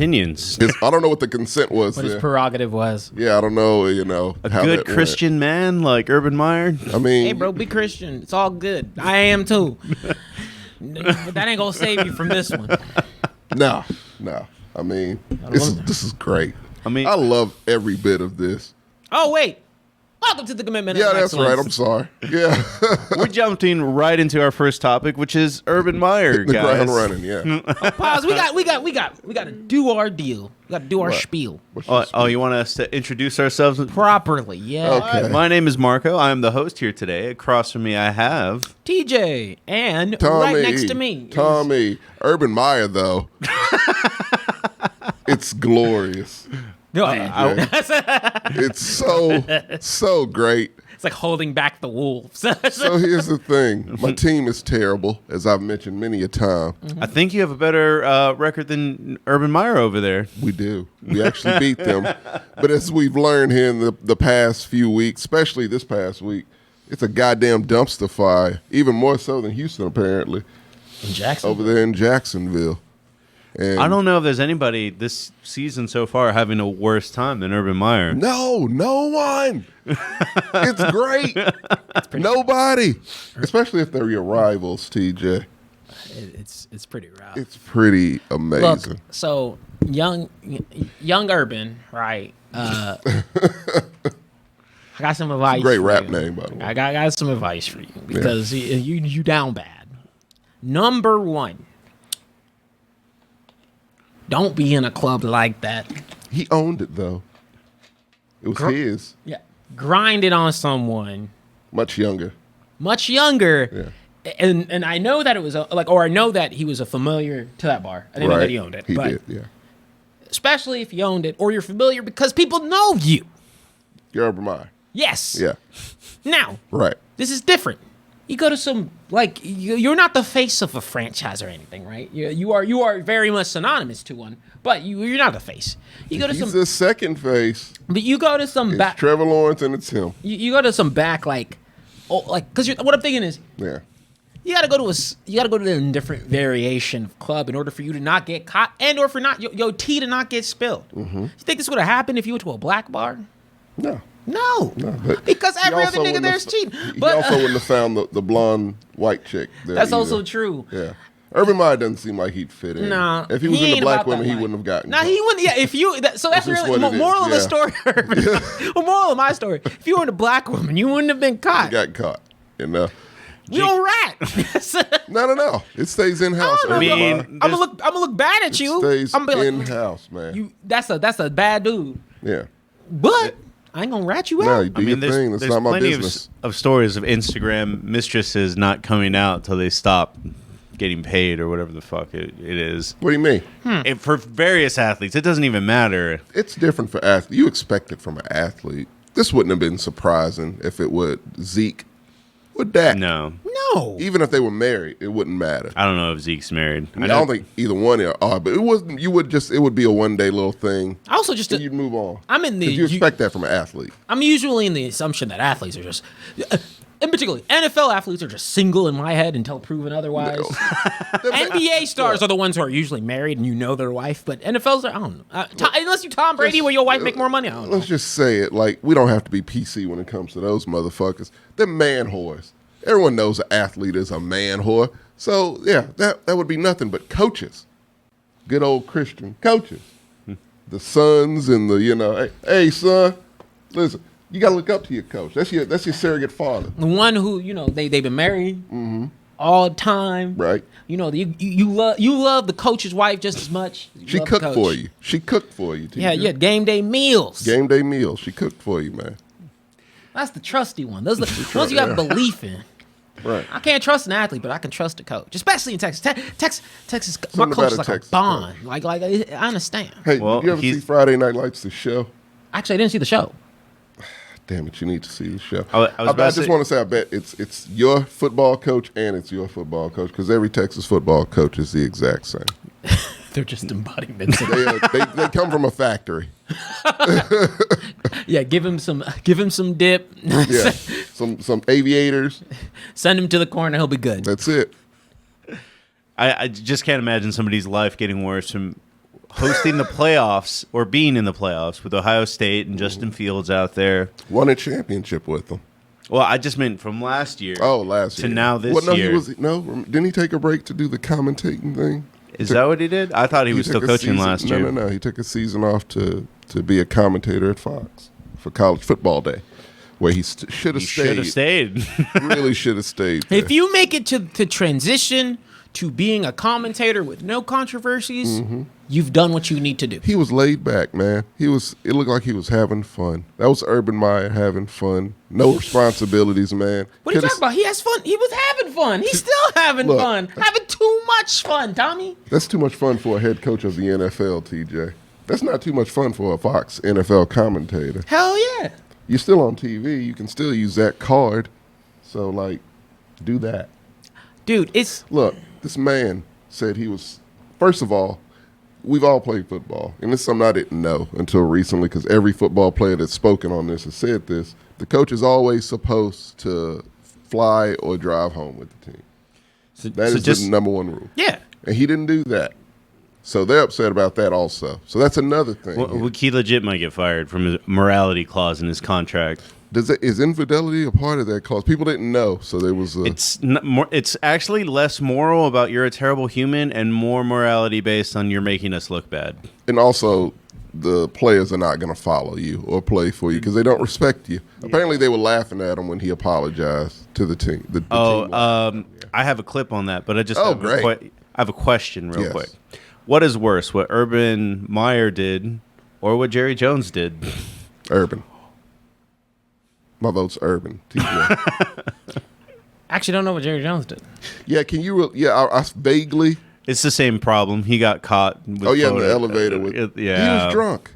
opinions. I don't know what the consent was. What his prerogative was. Yeah, I don't know. A good Christian man like Urban Meyer. I mean, hey, bro, be Christian. It's all good. I am too. But that ain't gonna save you from this one. No. I mean, this is great. I mean, I love every bit of this. Oh wait. Welcome to the Commitment Yeah, to that's Mexcellence. right. I'm sorry. Yeah. we're jumping right into our first topic, which is Urban Meyer, the guys. ground running, yeah. Pause. We got to do our deal. We got to do our spiel You want us to introduce ourselves properly? Yeah. Okay. My name is Marco. I am the host here today. Across from me, I have TJ, and Tommy, right next to me, Tommy. Urban Meyer, though. It's glorious. Go ahead. It's so great. It's like holding back the wolves. So here's the thing. My team is terrible, as I've mentioned many a time. I think you have a better record than Urban Meyer over there. We do. We actually beat them. But as we've learned here in the past few weeks, especially this past week, it's a goddamn dumpster fire, even more so than Houston, apparently. In Jacksonville? Over there in Jacksonville. And I don't know if there's anybody this season so far having a worse time than Urban Meyer. No one. It's great. Nobody. Especially if they're your rivals, TJ. It's pretty rough. It's pretty amazing. Look, so young Urban, right? I got some advice. Great for rap you. name, by the way. I got some advice for you because you down bad. Number one. Don't be in a club like that. He owned it, though. It was his. Yeah. Grind it on someone. Much younger. Yeah. And I know that it was I know that he was a familiar to that bar. I didn't know that he owned it. He did, yeah. Especially if you owned it or you're familiar because people know you. You're Urban Meyer. Yes. Yeah. Now. Right. This is different. You go to some you're not the face of a franchise or anything, right? You are very much synonymous to one, but you're not the face. He's the second face. But you go to some back. Trevor Lawrence and it's him. You go to some back because what I'm thinking is you got to go to a different variation of club in order for you to not get caught and or for not your tea to not get spilled. Mm-hmm. You think this would have happened if you went to a black bar? No, because every other nigga there's cheating. But he also wouldn't have found the blonde white chick there. That's either. Also true. Yeah. Urban Meyer doesn't seem like he'd fit in. Nah, if he was into black women, he wouldn't have gotten caught. He wouldn't. Yeah, if you. So that's really moral of the story. Well, moral of my story. If you were into black woman, you wouldn't have been caught. You got caught. You know. You don't rat. No. It stays in house. I'm gonna look bad at you. It stays I'm gonna be in house, man. That's a bad dude. Yeah. But I ain't gonna rat you out. No, you do your thing. That's not my business. Of stories of Instagram mistresses not coming out till they stop getting paid or whatever the fuck it is. What do you mean? For various athletes, it doesn't even matter. It's different for athletes. You expect it from an athlete. This wouldn't have been surprising if it would Zeke. Would that? No. Even if they were married, it wouldn't matter. I don't know if Zeke's married. I don't think either one are, but it wasn't. It would be a one-day little thing. Also, you'd move on. You expect that from an athlete. I'm usually in the assumption that athletes are just, in particular, NFL athletes are just single in my head until proven otherwise. No. NBA stars are the ones who are usually married and you know their wife, but NFL's, I don't know. Unless you Tom Brady, where your wife make more money, I don't know. Let's just say it like we don't have to be PC when it comes to those motherfuckers. They're man whores. Everyone knows an athlete is a man whore. So, yeah, that would be nothing but coaches. Good old Christian coaches. The sons and the, hey, son, listen, you got to look up to your coach. That's your surrogate father. The one who, they've been married all the time. Right. You love the coach's wife just as much. She cooked for you. She cooked for you. Yeah, you had game day meals. Game day meals. She cooked for you, man. That's the trusty one. Those are the ones you have belief in. Right. I can't trust an athlete, but I can trust a coach, especially in Texas. Texas, my coach is like a bond. Like I understand. Hey, did you ever see Friday Night Lights, the show? Actually, I didn't see the show. Damn it, you need to see the show. I just want to say, I bet it's your football coach and it's your football coach because every Texas football coach is the exact same. They're just embodiments. They come from a factory. Yeah, give him some dip. Yeah, some aviators. Send him to the corner. He'll be good. That's it. I just can't imagine somebody's life getting worse from hosting the playoffs or being in the playoffs with Ohio State and Justin Fields out there. Won a championship with them. Well, I just meant from last year. Oh, last year. To now this year. Didn't he take a break to do the commentating thing? Is that what he did? I thought he was still coaching last year. No. He took a season off to be a commentator at Fox for College Football Day, where he should have stayed. Should have stayed. Really should have stayed there. If you make it to transition to being a commentator with no controversies, you've done what you need to do. He was laid back, man. It looked like he was having fun. That was Urban Meyer having fun. No responsibilities, man. What are you talking about? He has fun. He was having fun. He's still having fun. Having too much fun, Tommy. That's too much fun for a head coach of the NFL, TJ. That's not too much fun for a Fox NFL commentator. Hell yeah. You're still on TV. You can still use that card. So, do that. Dude, it's... Look, this man said he was... First of all, we've all played football. And this is something I didn't know until recently, because every football player that's spoken on this has said this. The coach is always supposed to fly or drive home with the team. That is the number one rule. Yeah. And he didn't do that. So they're upset about that also. So that's another thing. Well, he legit might get fired from his morality clause in his contract. Is infidelity a part of that clause? People didn't know, so there was a... It's actually less moral about you're a terrible human and more morality based on you're making us look bad. And also, the players are not going to follow you or play for you because they don't respect you. Yeah. Apparently, they were laughing at him when he apologized to the team. The team. I have a clip on that, but I just I have a question real quick. What is worse, what Urban Meyer did or what Jerry Jones did? Urban. My vote's Urban. Actually, don't know what Jerry Jones did. Yeah, can you? I vaguely. It's the same problem. He got caught. With in the elevator. He was drunk.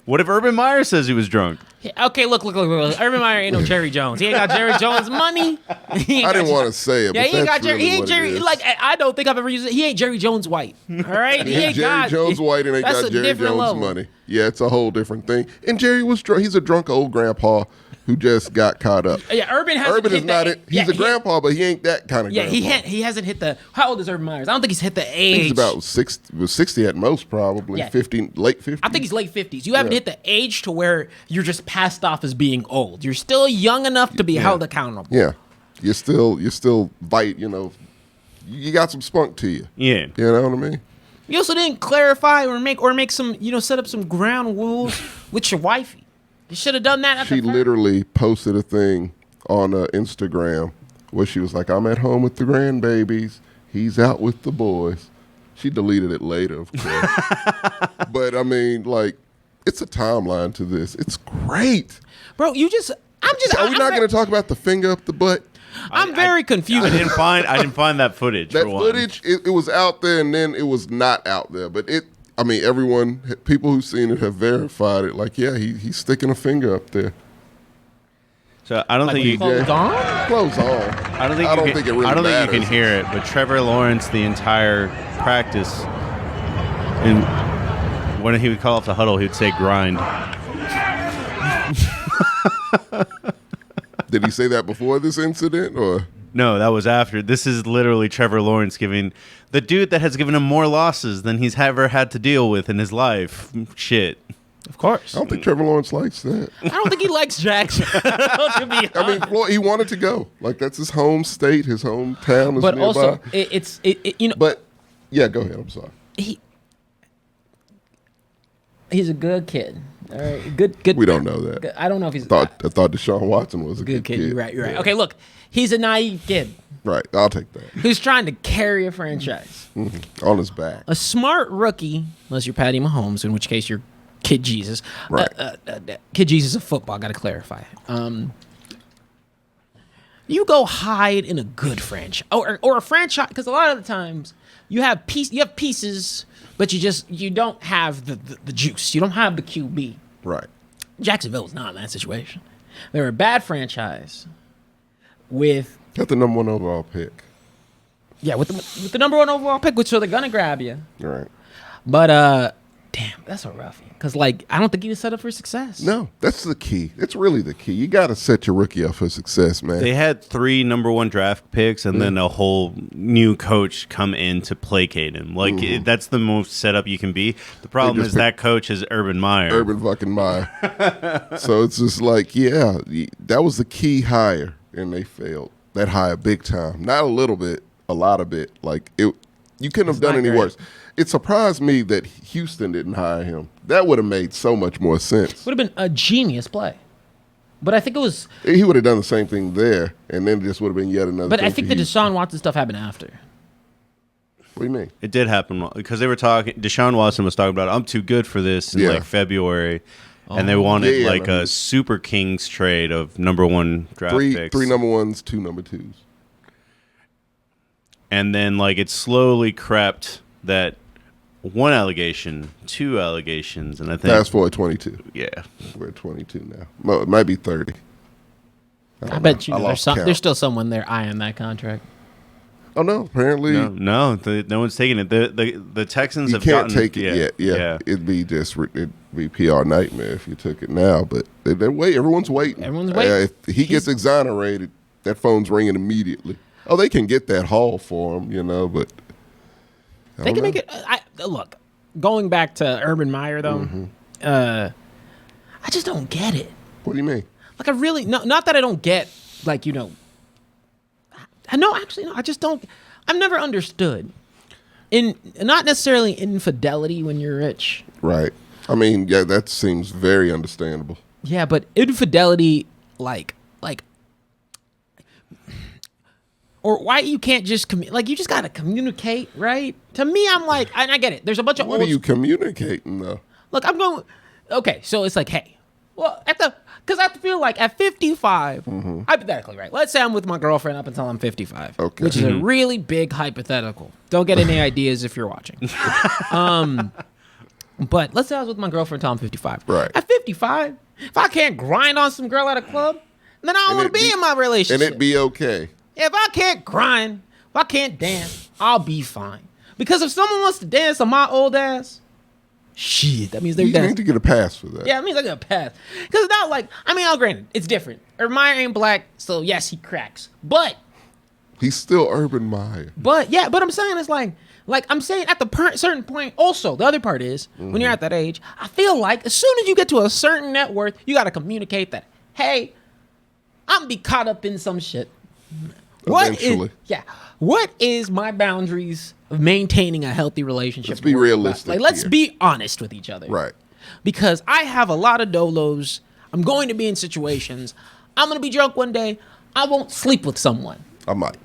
What if Urban Meyer says he was drunk? Okay, look. Urban Meyer ain't no Jerry Jones. He ain't got Jerry Jones' money. I didn't want to say it. Yeah, but he ain't got Jerry. Really he ain't Jerry. I don't think I've ever used it. He ain't Jerry Jones White. All right, he ain't Jerry Jones White and ain't got Jerry Jones money. Yeah, it's a whole different thing. And Jerry was drunk. He's a drunk old grandpa who just got caught up. Yeah, Urban is not it. He's a grandpa, but he ain't that kind of grandpa. Yeah, he hasn't hit the... How old is Urban Myers? I don't think he's hit the age. He's about 60 at most, probably. Yeah. 50, late 50s. I think he's late 50s. You haven't hit the age to where you're just passed off as being old. You're still young enough to be held accountable. Yeah. You're still bite, you got some spunk to you. Yeah. You know what I mean? You also didn't clarify or make some, set up some ground rules with your wifey. You should have done that. She literally posted a thing on Instagram where she was like, I'm at home with the grandbabies. He's out with the boys. She deleted it later, of course. But, I mean, it's a timeline to this. It's great. Bro, Are we not going to talk about the finger up the butt? I'm very confused. I didn't find that footage. That footage, it was out there and then it was not out there. But people who've seen it have verified it. He's sticking a finger up there. So I don't think you clothes on. Clothes on. I don't think it really matters. I don't think you can hear it. But Trevor Lawrence, the entire practice, and when he would call off the huddle, he would say grind. Did he say that before this incident, or? No, that was after. This is literally Trevor Lawrence giving the dude that has given him more losses than he's ever had to deal with in his life. Shit. Of course. I don't think Trevor Lawrence likes that. I don't think he likes Jackson. He wanted to go. That's his home state, his hometown is but nearby. Also, it's But yeah, go ahead. I'm sorry. He's a good kid. All right, good. We don't know that. Good. I don't know if he's. I thought Deshaun Watson was a good kid. You're right. Yeah. Okay, look, he's a naive kid. Right, I'll take that. Who's trying to carry a franchise on his back. A smart rookie, unless you're Patty Mahomes, in which case you're Kid Jesus. Right. Kid Jesus of football. Got to clarify. You go hide in a good franchise or a franchise, because a lot of the times you have pieces. But you don't have the juice. You don't have the QB. Right. Jacksonville's not in that situation. They're a bad franchise with... Got the number 1 overall pick. Yeah, with the number 1 overall pick, so they're going to grab you. Right. But Damn, that's a roughie. Because, like, I don't think he was set up for success. No, that's the key. It's really the key. You got to set your rookie up for success, man. They had 3 number 1 draft picks and then a whole new coach come in to placate him. Like, that's the most set up you can be. The problem is that coach is Urban Meyer. Urban fucking Meyer. So it's just like, yeah, that was the key hire, and they failed. That hire big time. Not a little bit, a lot of it. Like, you couldn't have done any worse. It surprised me that Houston didn't hire him. That would have made so much more sense. Would have been a genius play. But I think it was... He would have done the same thing there, and then it just would have been yet another But thing I think the Deshaun Watson stuff happened after. What do you mean? It did happen because they were talking. Deshaun Watson was talking about, I'm too good for this in like February. And they wanted a Super Kings trade of number 1 draft picks. 3 number 1s, 2 number 2s. And then like it slowly crept that 1 allegation, 2 allegations, and I think fast forward 22. Yeah, we're at 22 now. Well, it might be 30. I bet you there's still someone there eyeing that contract. Oh no! Apparently, no one's taking it. The Texans you can't take it yet. Yeah, it'd be PR nightmare if you took it now. But they're waiting. Everyone's waiting. If he gets exonerated, that phone's ringing immediately. Oh, they can get that haul for him, but they can make it. Look, going back to Urban Meyer though, I just don't get it. What do you mean? Like I really not that I don't get I just don't. I've never understood not necessarily infidelity when you're rich. Right. I mean, yeah, that seems very understandable. Yeah, but infidelity, or why you can't just you just gotta communicate, right? To me, I'm like, and I get it. There's a bunch of what are you communicating though? Look, I'm going. Okay, so it's like, hey, well, because I feel like at 55, hypothetically, right? Let's say I'm with my girlfriend up until I'm 55, which is a really big hypothetical. Don't get any ideas if you're watching. But let's say I was with my girlfriend until I'm 55. Right. At 55, if I can't grind on some girl at a club, then I don't want to be in my relationship. And it be okay. If I can't grind, if I can't dance, I'll be fine. Because if someone wants to dance on my old ass, shit, that means they're dancing. You need to get a pass for that. Yeah, it means I get a pass. Because it's not like, I'll granted, it's different. Urban Meyer ain't black, so yes, he cracks. But he's still Urban Meyer. But I'm saying it's like I'm saying at the certain point, also, the other part is, when you're at that age, I feel like as soon as you get to a certain net worth, you got to communicate that, hey, I'm going to be caught up in some shit. Eventually. What is my boundaries of maintaining a healthy relationship? Let's be realistic. Let's be honest with each other. Right. Because I have a lot of dolos. I'm going to be in situations. I'm going to be drunk one day. I won't sleep with someone. I might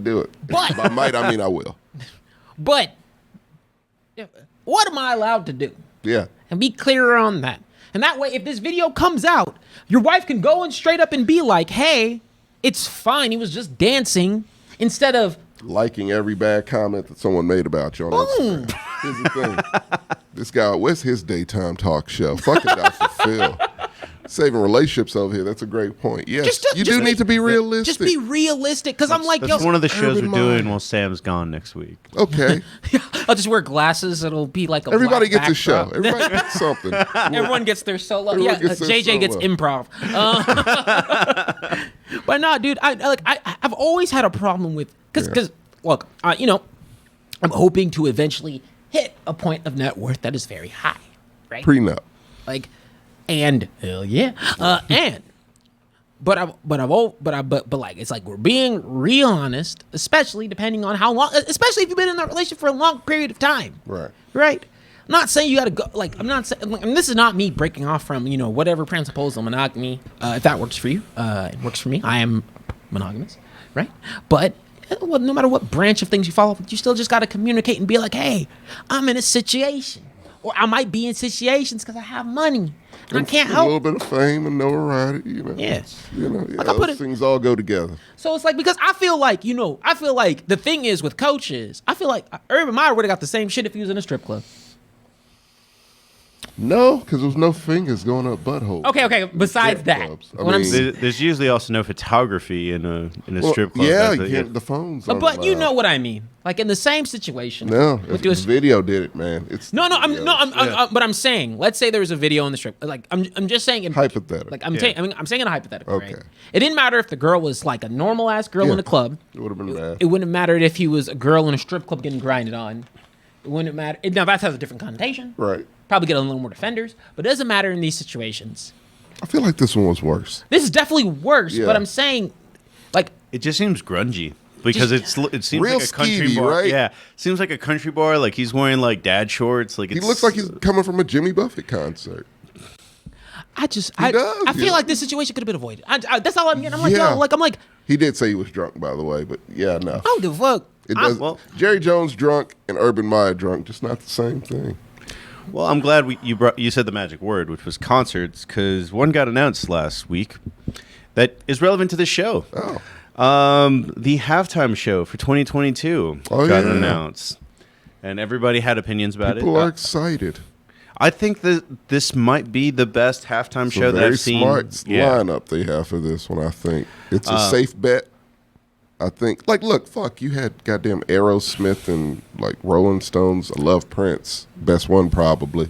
do it. But by might, I mean I will. But what am I allowed to do? Yeah. And be clearer on that. And that way, if this video comes out, your wife can go and straight up and be like, hey, it's fine. He was just dancing, instead of liking every bad comment that someone made about you on Instagram. Here's the thing. This guy, where's his daytime talk show? Fucking Dr. Phil. Saving relationships over here. That's a great point. Yes, you do need to be realistic. Just be realistic, because I'm like, that's one of the shows we're doing while Sam's gone next week. Okay. I'll just wear glasses. It'll be like a everybody black gets a show. backdrop. Everybody gets something. Everyone gets their solo. Everyone gets their JJ solo. gets improv. But no, dude, I've always had a problem with because look, I'm hoping to eventually hit a point of net worth that is very high, right? Prenup. And hell yeah, but it's like we're being real honest, especially depending on how long, especially if you've been in that relationship for a long period of time, right? I'm not saying you got to go. I'm not saying. And this is not me breaking off from whatever principles of monogamy. If that works for you, it works for me. I am monogamous, right? But no matter what branch of things you follow, you still just got to communicate and be like, hey, I'm in a situation, or I might be in situations because I have money. And I can't help. A little bit of fame and notoriety, Yes. Those things all go together. So it's like, because I feel like the thing is with coaches, I feel like Urban Meyer would have got the same shit if he was in a strip club. No, because there's no fingers going up butthole. Okay. Besides that, there's usually also no photography in a strip club. Yeah, the phones. But you know what I mean. Like in the same situation. No, if the video did it, man. It's but I'm saying, let's say there was a video in the strip. Like I'm just saying, hypothetical. Like I'm saying in a hypothetical. Okay. Right? It didn't matter if the girl was like a normal ass girl in a club. It would have been bad. It wouldn't have mattered if he was a girl in a strip club getting grinded on. It wouldn't matter. Now that has a different connotation. Right. Probably get a little more defenders, but it doesn't matter in these situations. I feel like this one was worse. This is definitely worse, but I'm saying, like, it just seems grungy because it seems real like a country skeevy, bar. Right? Yeah, seems like a country bar. Like he's wearing like dad shorts. Like he looks like he's coming from a Jimmy Buffett concert. I feel like this situation could have been avoided. That's all I'm getting. I'm like, he did say he was drunk, by the way, but yeah, no. I don't give a fuck. It does. Jerry Jones drunk and Urban Meyer drunk, just not the same thing. Well, I'm glad you said the magic word, which was concerts, because one got announced last week that is relevant to this show. The halftime show for 2022 got announced, and everybody had opinions about it. People are excited. I think that this might be the best halftime show that I've seen. Very smart lineup they have for this one, I think. It's a safe bet. I think, look, fuck, you had goddamn Aerosmith and, Rolling Stones. I love Prince. Best one, probably.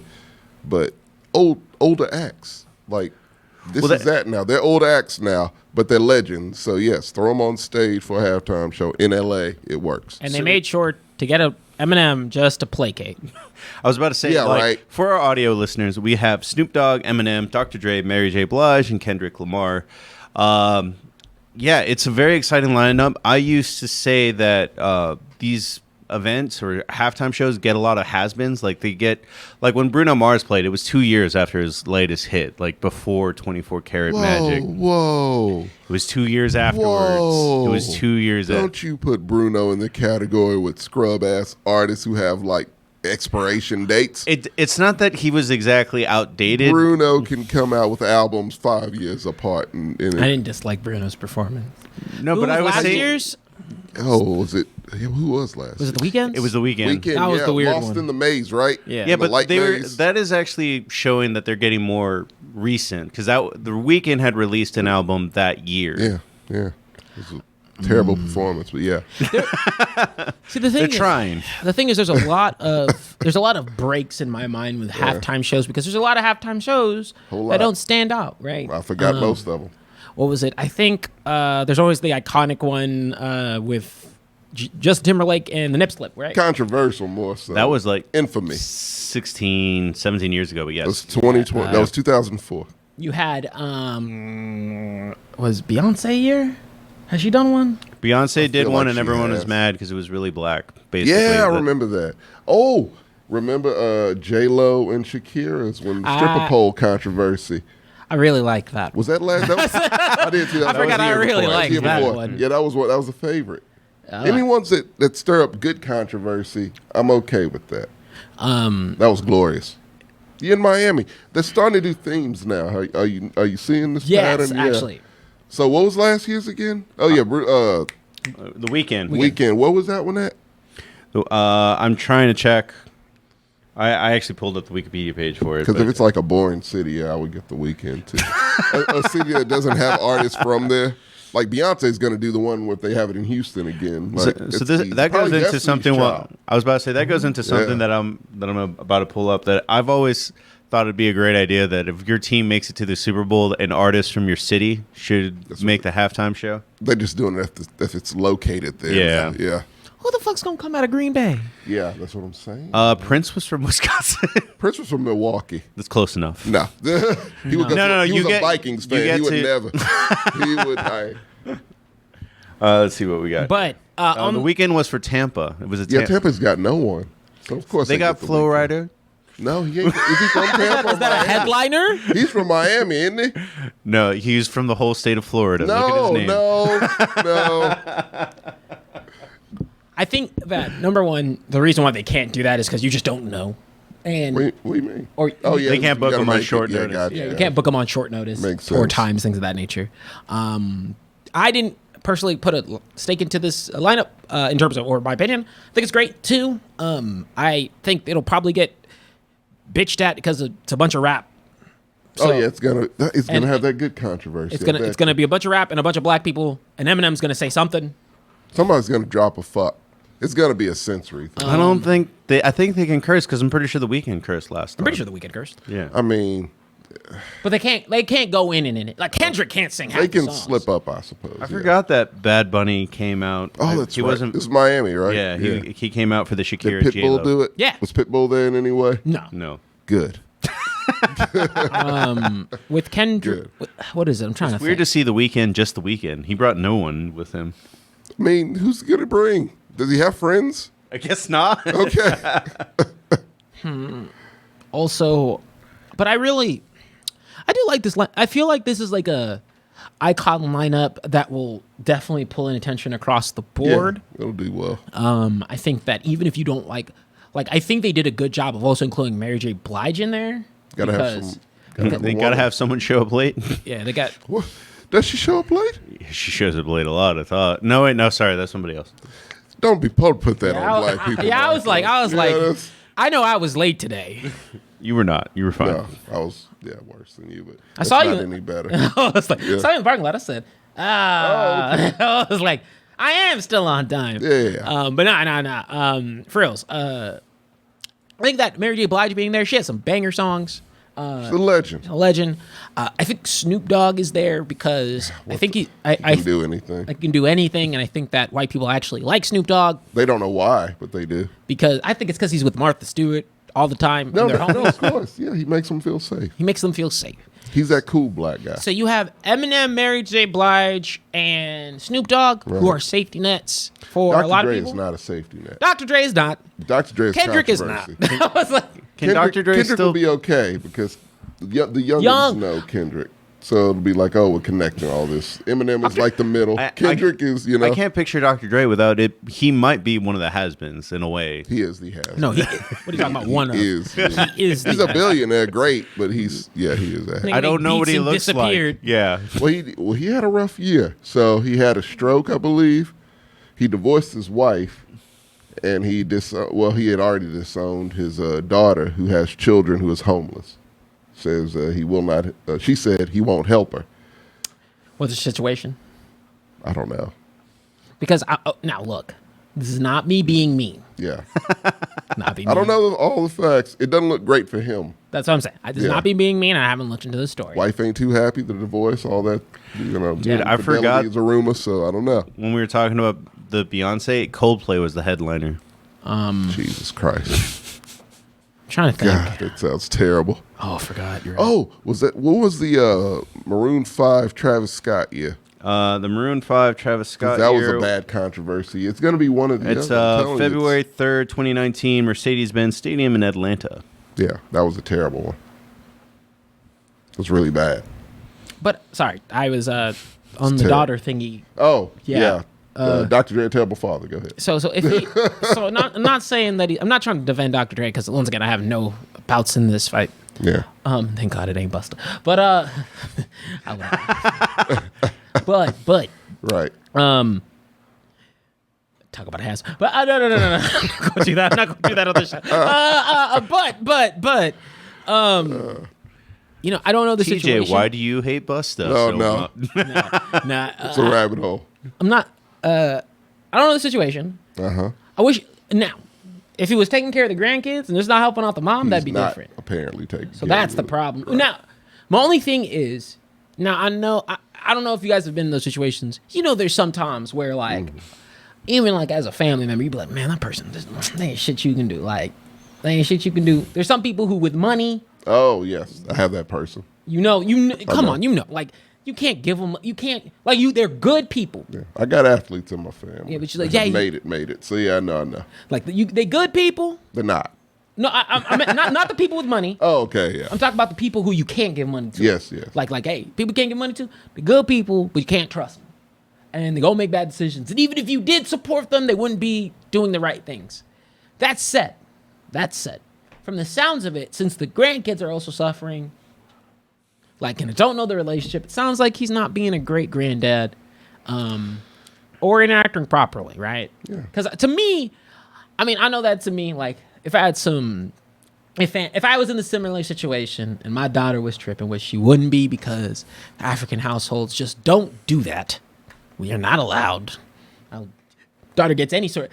But older acts. This is that now. They're old acts now, but they're legends. So, yes, throw them on stage for a halftime show in L.A. It works. And they made sure to get a Eminem just to placate. I was about to say, right. For our audio listeners, we have Snoop Dogg, Eminem, Dr. Dre, Mary J. Blige, and Kendrick Lamar. Yeah, it's a very exciting lineup. I used to say that these events or halftime shows get a lot of has-beens. When Bruno Mars played, it was 2 years after his latest hit, before 24 Karat Magic. Whoa. It was 2 years afterwards. Whoa. It was 2 years. Don't you put Bruno in the category with scrub-ass artists who have, expiration dates? It's not that he was exactly outdated. Bruno can come out with albums 5 years apart. I didn't dislike Bruno's performance. No, but I was last saying, year's. Oh, was it? Who was last? Was it the Weeknd? It was the Weeknd. That was the weird Lost one. in the Maze, right? Yeah, but that is actually showing that they're getting more recent because the Weeknd had released an album that year. Yeah. It was a terrible performance, but yeah. They're trying. The thing is, there's a lot of breaks in my mind with halftime shows because there's a lot of halftime shows that don't stand out, right? I forgot most of them. What was it? I think there's always the iconic one with Justin Timberlake and the nip slip, right? Controversial more so. That was infamy. 16, 17 years ago, but yes. That was 2020. That was 2004. You had, was Beyonce here? Has she done one? Beyonce did one, and everyone was mad because it was really black, basically. Yeah, I remember that. Oh, remember J-Lo and Shakira's when the stripper pole controversy. I really like that. Was that last? I did too. I forgot I really liked that one. Yeah, that was a favorite. Any ones that stir up good controversy, I'm okay with that. That was glorious. You in Miami? They're starting to do themes now. Are you seeing this pattern? Yes, actually. So what was last year's again? Oh yeah, the Weeknd. Weeknd. What was that one at? I'm trying to check. I actually pulled up the Wikipedia page for it. Because if it's a boring city, I would get the Weeknd too. a city that doesn't have artists from there. Like Beyonce's going to do the one where they have it in Houston again. That goes into something. I was about to say that goes into something that I'm about to pull up. That I've always thought it'd be a great idea that if your team makes it to the Super Bowl, an artist from your city should make the halftime show. They're just doing it if it's located there. Yeah. Who the fuck's gonna come out of Green Bay? Yeah, that's what I'm saying. Prince was from Wisconsin. Prince was from Milwaukee. That's close enough. No. He was a Vikings fan. He would never. He would. Let's see what we got. But the Weeknd was for Tampa. It was Tampa's got no one. So of course they got Flo Rida. No, he ain't. Is he from Tampa? Is that a headliner? He's from Miami, isn't he? No, he's from the whole state of Florida. Look at his name. No. I think that number one, the reason why they can't do that is because you just don't know. And what do you mean? They can't book them on short notice. You can't book them on short notice. Makes sense. Or times, things of that nature. I didn't personally put a stake into this lineup or my opinion. I think it's great too. I think it'll probably get bitched at because it's a bunch of rap. So, it's gonna have that good controversy. It's gonna be a bunch of rap and a bunch of black people, and Eminem's gonna say something. Somebody's gonna drop a fuck. It's gonna be a sensory thing. I don't think I think they can curse because I'm pretty sure The Weeknd cursed last time. I'm pretty sure The Weeknd cursed. Yeah. I mean, but they can't go in it. Like Kendrick can't sing. They can songs. slip up, I suppose. I forgot that Bad Bunny came out. Oh, that's right. It was Miami, right? Yeah, he came out for the Shakira. Did Pitbull do it? Yeah. Was Pitbull there in any way? No. Good. With Kendrick, what is it? I'm trying to. Weird to see The Weeknd, just The Weeknd. He brought no one with him. I mean, who's he gonna bring? Does he have friends? I guess not. Okay. Also, but I do like this. I feel like this is like a icon lineup that will definitely pull in attention across the board. Yeah, it'll do well. I think that even if you don't like, I think they did a good job of also including Mary J. Blige in there. Gotta have some. They gotta have someone show up late. Yeah, they got. What? Does she show up late? She shows up late a lot. I thought. No, wait, no, sorry, that's somebody else. Don't put that on black people. Yeah, I was like, I know I was late today. You were not. You were fine. No, I was worse than you, but I saw you. Not any better. I was like, saw you in the parking lot. I said, okay. I was like, I am still on time. Yeah. But no. For reals. I think that Mary J. Blige being there, she has some banger songs. She's a legend. A legend. I think Snoop Dogg is there because I think he can do anything. I can do anything, and I think that white people actually like Snoop Dogg. They don't know why, but they do. Because I think it's because he's with Martha Stewart all the time. No, of course. Yeah, he makes them feel safe. He makes them feel safe. He's that cool black guy. So you have Eminem, Mary J. Blige, and Snoop Dogg, who are safety nets for a lot of people. Dr. Dre is not a safety net. Dr. Dre is not. Dr. Dre is Kendrick is not. I was like, Can Dr. Dre Kendrick still will be okay because the youngins know Kendrick. So it'll be like, oh, we're connecting all this. Eminem is like the middle. Kendrick is, I can't picture Dr. Dre without it. He might be one of the has-beens in a way. He is the has-been. no, what are you talking about? One of. He is. He's a billionaire, great, but he is a I don't know what he looks like. Yeah. Well, he had a rough year. So he had a stroke, I believe. He divorced his wife, and he had already disowned his daughter, who has children, who is homeless. Says he will not. She said he won't help her. What's the situation? I don't know. Because now look, this is not me being mean. Yeah. Not being I don't know all the facts. It doesn't look great for him. That's what I'm saying. This is not me being mean. I haven't looked into the story. Wife ain't too happy. The divorce, all that. Dude, I forgot. It's a rumor, so I don't know. When we were talking about the Beyonce, Coldplay was the headliner. Jesus Christ. Trying to think. God, that sounds terrible. Oh, I forgot. You're right. Oh, what was the Maroon 5 Travis Scott year? The Maroon 5 Travis Scott that year. was a bad controversy. It's going to be one of the. It's February 3rd, 2019, Mercedes-Benz Stadium in Atlanta. Yeah, that was a terrible one. It was really bad. But sorry, I was on the daughter thingy. Oh, yeah. Dr. Dre, a terrible father. Go ahead. So if he, I'm not saying that I'm not trying to defend Dr. Dre because once again I have no bouts in this fight. Yeah. Thank God it ain't Busta. But but right. Talk about ass. But no. I'm not going to do that. I'm not going to do that on the show. But I don't know the situation. TJ, why do you hate Busta? No. It's a rabbit hole. I'm not. I don't know the situation. I wish now, if he was taking care of the grandkids and just not helping out the mom, that'd be different. Apparently, taking. So that's the problem. Right. Now, my only thing is, I know I don't know if you guys have been in those situations. There's some times where even as a family member, you'd be like, man, that person, there ain't shit you can do. There ain't shit you can do. There's some people who with money. Oh yes, I have that person. Come on, you can't give them. You can't they're good people. Yeah, I got athletes in my family. Yeah, but you're like, made it. So yeah, I know. They good people. They're not. No, I meant not the people with money. Oh, okay, yeah. I'm talking about the people who you can't give money to. Yes. Hey, people can't give money to. The good people, but you can't trust them, and they go make bad decisions. And even if you did support them, they wouldn't be doing the right things. That's said. From the sounds of it, since the grandkids are also suffering. And I don't know the relationship. It sounds like he's not being a great granddad, or interacting properly, right? Yeah. Because to me, I know that to me, if I had some if I was in a similar situation and my daughter was tripping, which she wouldn't be because African households just don't do that. We are not allowed. My daughter gets any sort.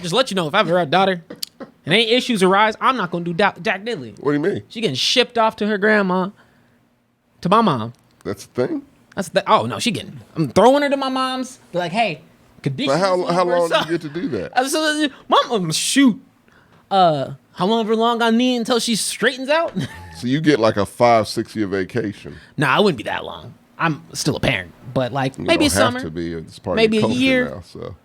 Just let you know, if I have a daughter and any issues arise, I'm not going to do Jack Diddley. What do you mean? She getting shipped off to her grandma, to my mom. That's the thing? Oh no, I'm throwing her to my mom's. Be like, hey, conditions. How long do you get to do that? I said, Mom, shoot. However long I need until she straightens out. So you get like a 5-6 year vacation. Nah, it wouldn't be that long. I'm still a parent, but like You maybe a don't have summer, to be. It's part maybe of a your year. now, so.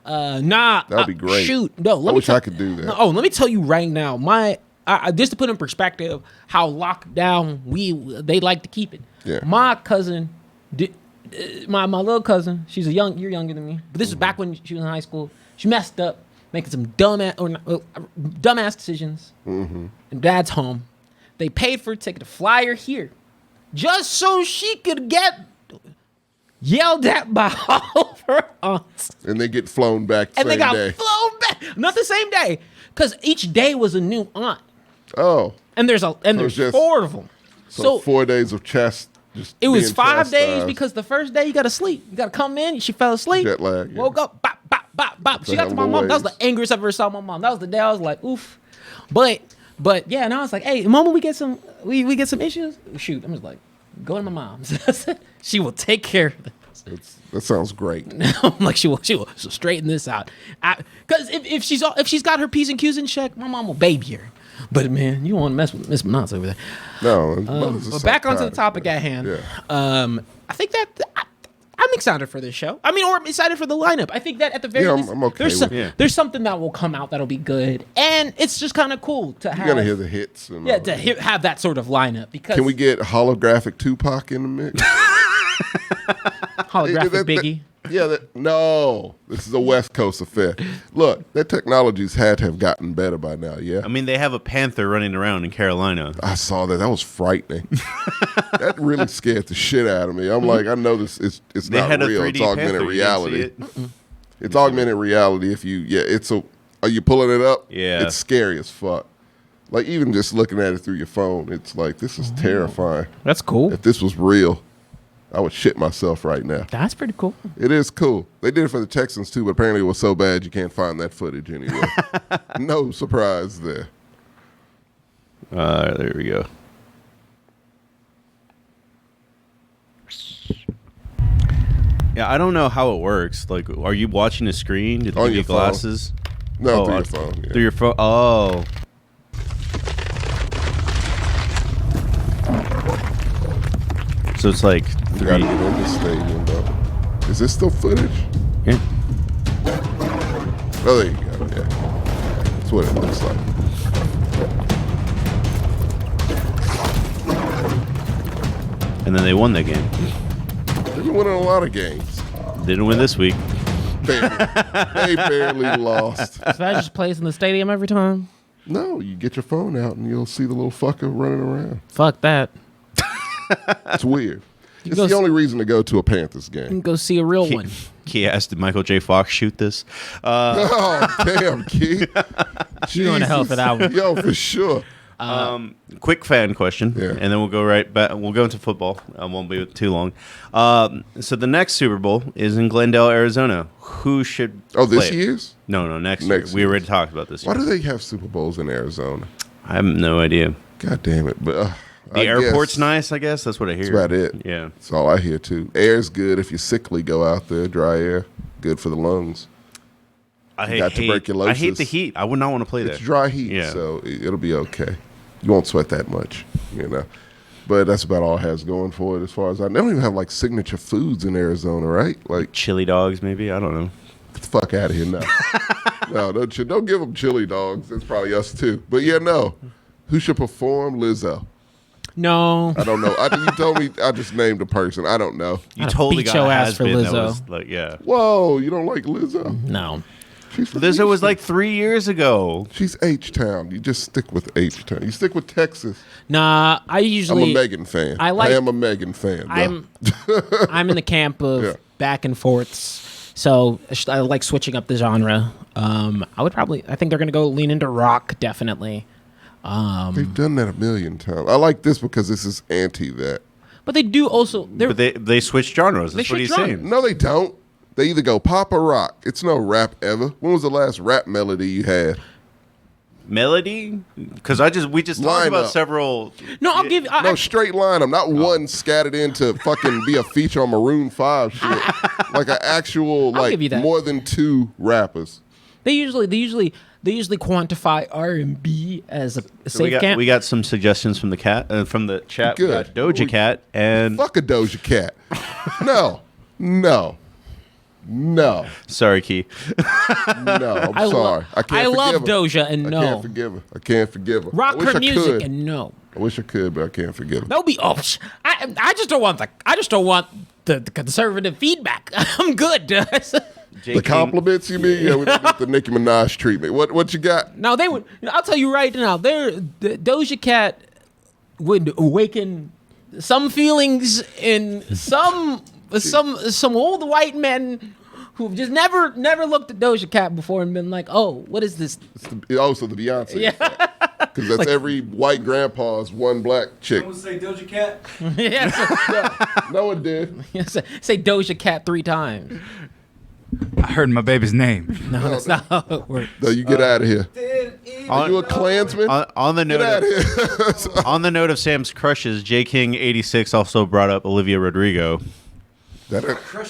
Nah, that'd be great. Shoot, no. I wish I could do that. Oh, let me tell you right now, just to put in perspective how locked down they like to keep it. Yeah. My cousin, my little cousin, you're younger than me, but this was back when she was in high school. She messed up, making some dumbass decisions. Mm-hmm. And Dad's home. They paid for a ticket to fly her here, just so she could get yelled at by all of her aunts. And they get flown back the same day. And they got flown back. Not the same day. Because each day was a new aunt. Oh. And there's 4 of them. So 4 days of chest. It was 5 days because the first day you got to sleep. You got to come in. She fell asleep. Jet lag. Yeah. Woke up. Bop, bop, bop, bop. She got to my mom. That was the angriest I've ever saw my mom. That was the day I was like, oof. But yeah, and I was like, hey, Mama, we get some issues? Shoot. I'm just like, go to my mom's. She will take care of this. That sounds great. I'm like, she will straighten this out. Because if she's got her P's and Q's in check, my mom will baby her. But man, you don't want to mess with Miss Monts over there. No. But back onto the topic at hand. Yeah. I think that I'm excited for this show. I mean, or I'm excited for the lineup. I think that at the very least, I'm okay there's something that will come out that'll be good, and it's just kind of cool to have. You're gonna hear the hits. And have that sort of lineup. Because can we get holographic Tupac in the mix? Holographic Biggie. No, this is a West Coast affair. Look, their technologies had to have gotten better by now, yeah? I mean, they have a panther running around in Carolina. I saw that. That was frightening. That really scared the shit out of me. I'm like, I know this it's not real. It's augmented reality. It's augmented reality if are you pulling it up? Yeah. It's scary as fuck. Like, even just looking at it through your phone, it's like, this is terrifying. That's cool. If this was real, I would shit myself right now. That's pretty cool. It is cool. They did it for the Texans too, but apparently it was so bad you can't find that footage anywhere. No surprise there. There we go. Yeah, I don't know how it works. Like, are you watching a screen? Did they give you glasses? No, through your phone. Yeah. Through your phone? Oh. So it's like you gotta get in the stadium, though. Is this still footage? Yeah. Oh, there you go. Yeah. That's what it looks like. And then they won that game. They've been winning a lot of games. Didn't win this week. They barely lost. So that just plays in the stadium every time? No, you get your phone out and you'll see the little fucker running around. Fuck that. It's weird. It's the only reason to go to a Panthers game. You can go see a real one. Key asked, did Michael J. Fox shoot this? Oh, damn, Key. You're going to hell for that one. Yo, for sure. Quick fan question, yeah. And then we'll go right back. We'll go into football. Won't be too long. So the next Super Bowl is in Glendale, Arizona. Who should play this it? Year's? No, next year. We already talked about this. Why do they have Super Bowls in Arizona? I have no idea. God damn it. But the airport's nice, I guess. That's what I hear. That's about it. Yeah. That's all I hear, too. Air's good. If you're sickly, go out there. Dry air. Good for the lungs. I hate tuberculosis. I hate the heat. I would not want to play there. It's dry heat, so it'll be okay. You won't sweat that much, But that's about all it has going for it as far as I know. They don't even have, like, signature foods in Arizona, right? Like chili dogs, maybe? I don't know. Get the fuck out of here now. No, don't give them chili dogs. That's probably us, too. But, no. Who should perform? Lizzo. No. I don't know. You told me I just named a person. I don't know. You totally got your ass for Lizzo. That was like, yeah. Whoa, you don't like Lizzo? No. Lizzo was like 3 years ago. She's H-Town. You just stick with H-Town. You stick with Texas. Nah, I'm a Megan fan. I am a Megan fan. I'm in the camp of back and forths. So I like switching up the genre. I think they're going to go lean into rock, definitely. They've done that a million times. I like this because this is anti that. But they do also. But they switch genres. That's what he's saying. No, they don't. They either go pop or rock. It's no rap ever. When was the last rap melody you had? Melody? Because we just talked about several. No, I'll give. No, straight line. I'm not one scattered into fucking be a feature on Maroon 5 shit. Like an actual more than 2 rappers. They usually quantify R&B as a safe camp. We got some suggestions from the chat. Good. We got Doja Cat and fuck a Doja Cat. No. Sorry, Key. No, I'm sorry. I can't forgive her. I love Doja and no. I can't forgive her. Rock her music and no. I wish I could, but I can't forgive her. That'll be I just don't want the conservative feedback. I'm good. The compliments, you mean? Yeah, we don't get the Nicki Minaj treatment. What you got? No, they would. I'll tell you right now. The Doja Cat would awaken some feelings in some old white men who've just never looked at Doja Cat before and been like, oh, what is this? So the Beyonce. Yeah. Because that's every white grandpa's one black chick. Someone say Doja Cat? Yeah. No one did. Say Doja Cat 3 times. I heard my baby's name. No, that's not how it works. No, you get out of here. Are you a Klansman? On the note of Sam's crushes, J King 86 also brought up Olivia Rodrigo. She's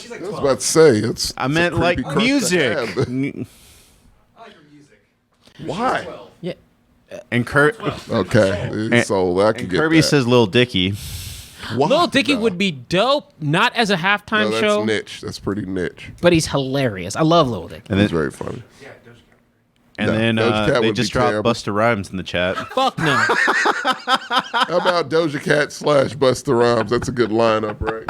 like 12. I was about to say I meant like music. I like her music. Why? Yeah. And Okay, so I can get Kirby that. says Lil Dicky. Why? Lil Dicky would be dope, not as a halftime that's show. niche. That's pretty niche. But he's hilarious. I love Lil Dicky. That's very funny. And then they just dropped Busta Rhymes in the chat. Fuck no. How about Doja Cat / Busta Rhymes? That's a good lineup, right?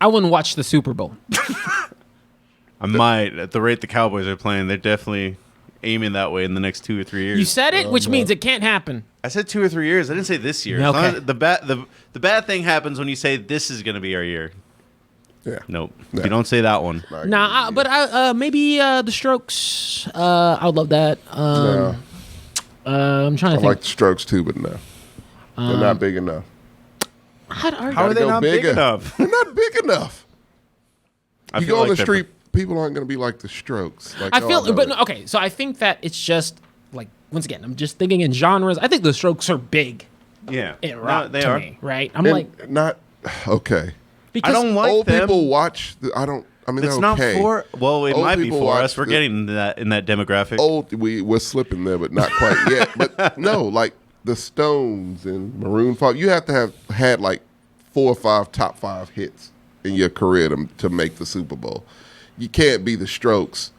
I wouldn't watch the Super Bowl. I might. At the rate the Cowboys are playing, they're definitely aiming that way in the next 2 or 3 years. You said it, which means it can't happen. I said 2 or 3 years. I didn't say this year. Okay. The bad thing happens when you say this is going to be our year. Yeah. Nope. You don't say that one. But maybe the Strokes. I would love that. I'm trying to think. I like the Strokes too, but no. They're not big enough. How are they not big enough? They're not big enough. You go on like the street, people aren't going to be like the Strokes. Like, okay. So I think that it's just like, once again, I'm just thinking in genres. I think the Strokes are big. Yeah, in rock they to are. me, right? I'm like, not okay. Because I don't like old them. People watch. I mean, it's they're not okay. for. Well, it Old might be people for watch us. We're getting in that demographic. We're slipping there, but not quite yet. But no, like the Stones and Maroon 5, you have to have had like 4 or 5 top 5 hits in your career to make the Super Bowl. You can't be the Strokes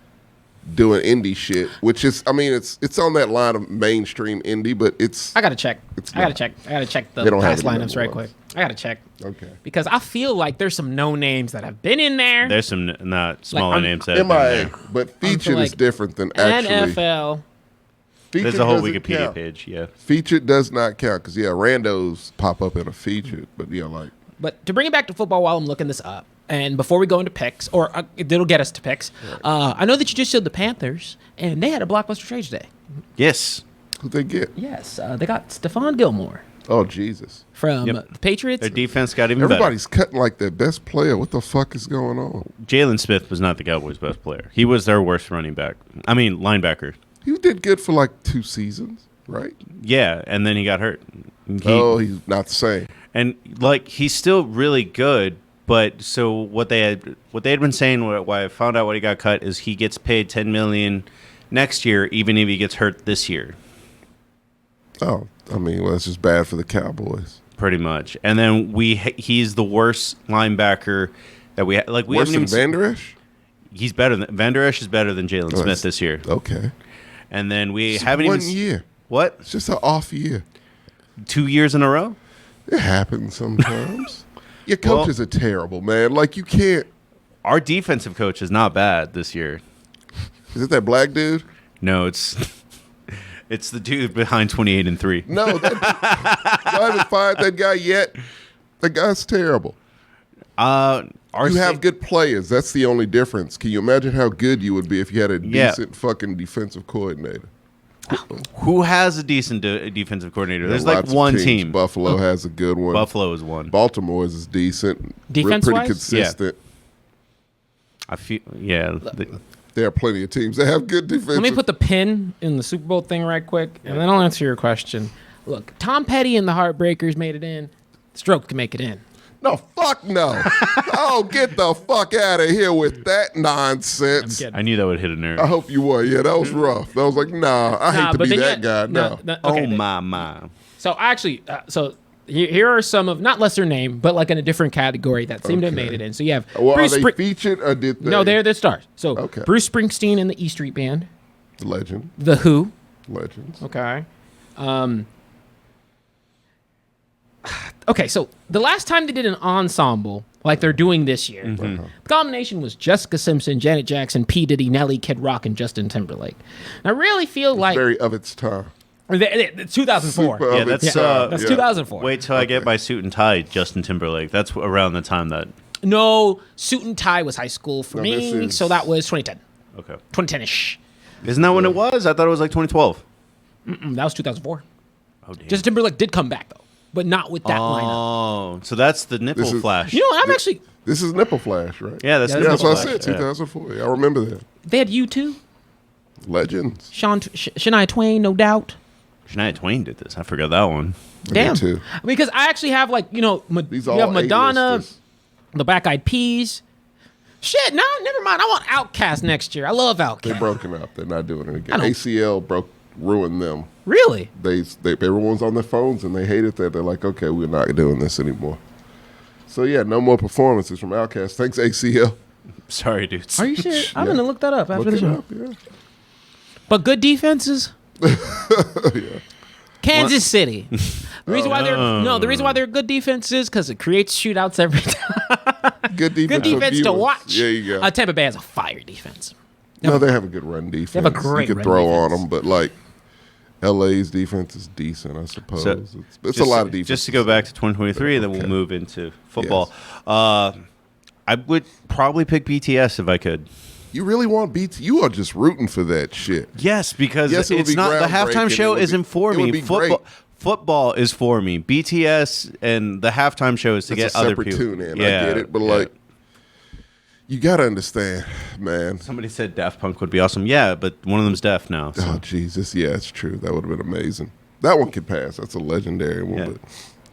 doing indie shit, which is, I mean, it's on that line of mainstream indie, but it's. I gotta check. I gotta check the past lineups right quick. I gotta check. Okay. Because I feel like there's some no names that have been in there. There's some not smaller names that MIA, have been there. But featured is different than actually. NFL. There's a whole Wikipedia page, yeah. Featured does not count because, randos pop up in a featured, but But to bring it back to football while I'm looking this up, and before we go into picks, or it'll get us to picks, I know that you just said the Panthers, and they had a blockbuster trade today. Yes. Who'd they get? Yes, they got Stephon Gilmore. Oh, Jesus. From the Patriots. Their defense got even Everybody's cutting like their best player. What the fuck is going on? Jalen Smith was not the Cowboys' best player. He was their worst linebacker. He did good for like 2 seasons, right? Yeah, and then he got hurt. He's not the same. And he's still really good, but so what they had been saying, why I found out what he got cut, is he gets paid $10 million next year, even if he gets hurt this year. Oh, I mean, well, it's just bad for the Cowboys. Pretty much. And then he's the worst linebacker that we have. Worse than Van Der Esch? He's better than Van Der Esch is better than Jalen Smith this year. Okay. And then we it's haven't one even year. What? It's just an off year. 2 years in a row? It happens sometimes. Your coaches are terrible, man. Like, you can't. Our defensive coach is not bad this year. Is it that black dude? No, it's the dude behind 28-3. No, I haven't fired that guy yet. That guy's terrible. You have good players. That's the only difference. Can you imagine how good you would be if you had a decent fucking defensive coordinator? Who has a decent defensive coordinator? There's Yeah, like lots of one teams. team. Buffalo has a good one. Buffalo is one. Baltimore's is decent. Defense-wise? Pretty consistent. I feel There are plenty of teams that have good defense. Let me put the pin in the Super Bowl thing right quick, and then I'll answer your question. Look, Tom Petty and the Heartbreakers made it in. Stroke can make it in. No, fuck no. Oh, get the fuck out of here with that nonsense. I knew that would hit a nerve. I hope you would. Yeah, that was rough. That was like, nah, I hate to be that guy. No. Okay, my. So actually, here are some of, not lesser name, but like in a different category that seem to have made it in. So you have Well, Bruce are they featured or did they? No, they're the stars. So Bruce Springsteen and the E Street Band. Legend. The Who. Legends. Okay. Okay, so the last time they did an ensemble like they're doing this year, the combination was Jessica Simpson, Janet Jackson, P. Diddy, Nelly, Kid Rock, and Justin Timberlake. And I really feel like very of its time. 2004. Yeah, that's 2004. Wait till I get my suit and tie, Justin Timberlake. That's around the time that. No, Suit and Tie was high school for me, so that was 2010. Okay. 2010-ish. Isn't that when it was? I thought it was like 2012. That was 2004. Oh, damn. Justin Timberlake did come back, though, but not with that lineup. Oh, so that's the nipple flash. You know what? I'm actually... This is Nipple Flash, right? Yeah, that's that's what I Flash. said, 2004. Yeah, I remember that. They had U2. Legends. Shania Twain, no doubt. Shania Twain did this. I forgot that one. Damn. Too. Because I actually have, like, you have Madonna, A-listers. the Black Eyed Peas. Shit, no, never mind. I want Outkast next year. I love Outkast. They're broken up. They're not doing it again. ACL ruined them. Really? They everyone's on their phones and they hated that. They're like, okay, we're not doing this anymore. So yeah, no more performances from Outkast. Thanks ACL. Sorry, dudes. Are you serious? I'm gonna look that up after the show. Up, yeah. But good defenses. Kansas City. The reason why they're good defenses because it creates shootouts every time. Good defense. Good defense to watch. Yeah, you go. Tampa Bay has a fire defense. No, they have a good run defense. They have a great You could run throw defense. on them, but like LA's defense is decent, I suppose. So, it's a lot of defense. Just to go back to 2023, and then we'll move into football. Yes. I would probably pick BTS if I could. You really want BT? You are just rooting for that shit. Yes, because Yes, it would it's be not the halftime groundbreaking. show It would isn't for it would me. be great. Football is for me. BTS and the halftime show is to It's get a other separate people. tune in. I get it, but like, you gotta understand, man. Somebody said Daft Punk would be awesome. Yeah, but one of them's deaf now. So. Oh Jesus, yeah, it's true. That would have been amazing. That one could pass. That's a legendary one. Yeah. But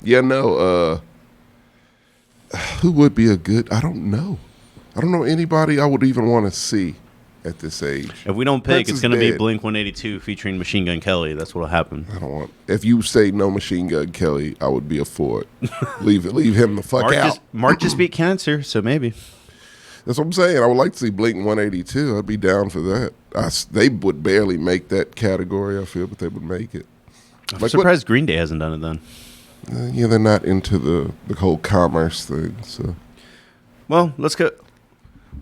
yeah, no. Who would be a good? I don't know. I don't know anybody I would even want to see at this age. If we don't pick, Prince it's is going to be dead. Blink 182 featuring Machine Gun Kelly. That's what'll happen. I don't want. If you say no Machine Gun Kelly, I would be a for it. Leave him the fuck out. Mark just beat cancer, so maybe. That's what I'm saying. I would like to see Blink 182. I'd be down for that. They would barely make that category, I feel, but they would make it. I'm surprised Green Day hasn't done it then. Yeah, they're not into the whole commerce thing. So, well, let's go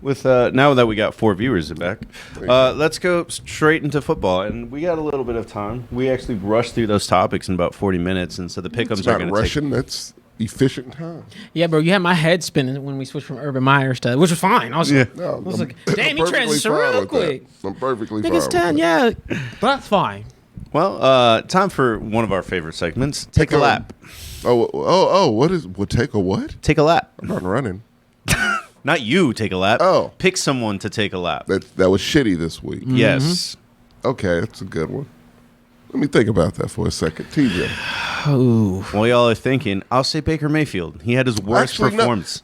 with now that we got 4 viewers back. Let's go straight into football, and we got a little bit of time. We actually rushed through those topics in about 40 minutes, and so the pick'ems it's are not going to rushing. That's efficient time. Yeah, bro, you had my head spinning when we switched from Urban Meyer stuff, which was fine. I was like, damn, you transitioned real quick. I'm perfectly I think fine. it's 10, yeah. But that's fine. Well, time for one of our favorite segments. Take a lap. What take a what? Take a lap. I'm not running. Not you take a lap. Oh. Pick someone to take a lap. That was shitty this week. Yes. Okay, that's a good one. Let me think about that for a second. TJ. Oh. While y'all are thinking, I'll say Baker Mayfield. He had his worst Actually, no. performance.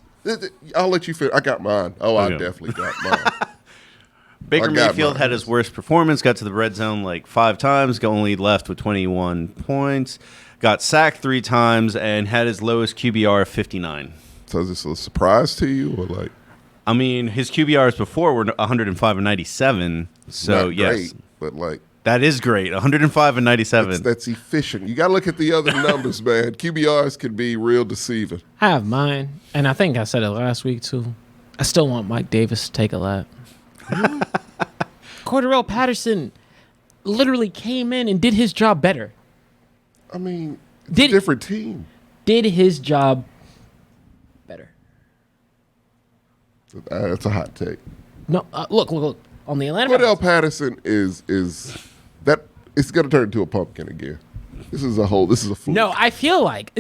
I'll let you finish. I got mine. Oh, Okay. I definitely got mine. Baker I got Mayfield mine. had his worst performance, got to the red zone like 5 times, only left with 21 points, got sacked 3 times, and had his lowest QBR of 59. So is this a surprise to you, or like? I mean, his QBRs before were 105 and 97, so Not yes. great, but like That is great, 105 and 97. that's efficient. You got to look at the other numbers, man. QBRs can be real deceiving. I have mine, and I think I said it last week, too. I still want Mike Davis to take a lap. Cordarrelle Patterson literally came in and did his job better. I mean, it's a different team. Did his job better. That's a hot take. No, look. On the Atlanta Cordell Patterson is that It's going to turn into a pumpkin again. This is a fluke. No, I feel like,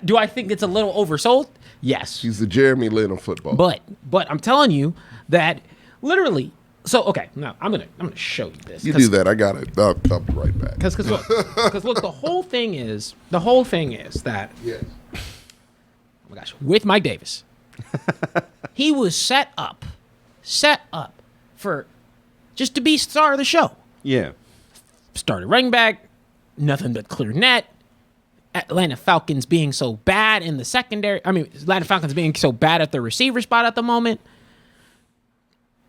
do I think it's a little oversold? Yes. He's the Jeremy Lin of football. But I'm telling you that literally. So okay, now I'm gonna show you this. You do that. I got it. I'll be right back. Because look, the whole thing is that. Yes. Oh my gosh, with Mike Davis, he was set up for just to be star of the show. Yeah. Started running back, nothing but clear net. Atlanta Falcons being so bad in the secondary. Atlanta Falcons being so bad at the receiver spot at the moment.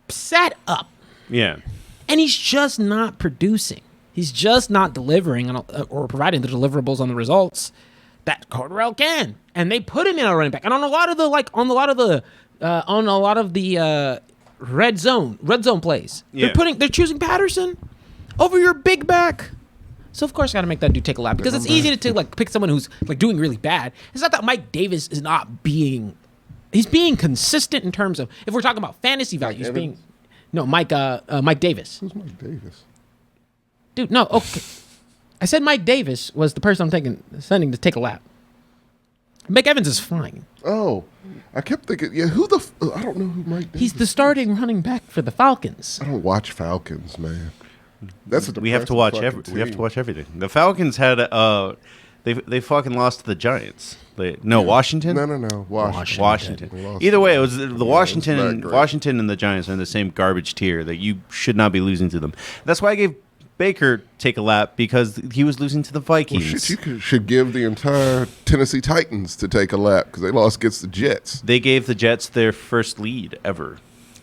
Set up. Yeah. And he's just not producing. He's just not delivering or providing the deliverables on the results that Cardwell can. And they put him in a running back. And on a lot of the red zone plays. Yeah. They're choosing Patterson over your big back. So of course I got to make that dude take a lap because it's easy to pick someone who's doing really bad. It's not that Mike Davis is not being. He's being consistent in terms of, if we're talking about fantasy value, Mike Davis. Who's Mike Davis? Dude, no, okay. I said Mike Davis was the person I'm sending to take a lap. Mike Evans is fine. Oh, I kept thinking, I don't know who Mike Davis is. He's the starting running back for the Falcons. I don't watch Falcons, man. We have to watch everything. The Falcons had they fucking lost to the Giants. Washington? No. Washington. Either way, it was Washington and the Giants are in the same garbage tier that you should not be losing to them. That's why I gave Baker take a lap, because he was losing to the Vikings. Well, shit, you should give the entire Tennessee Titans to take a lap because they lost against the Jets. They gave the Jets their first lead ever.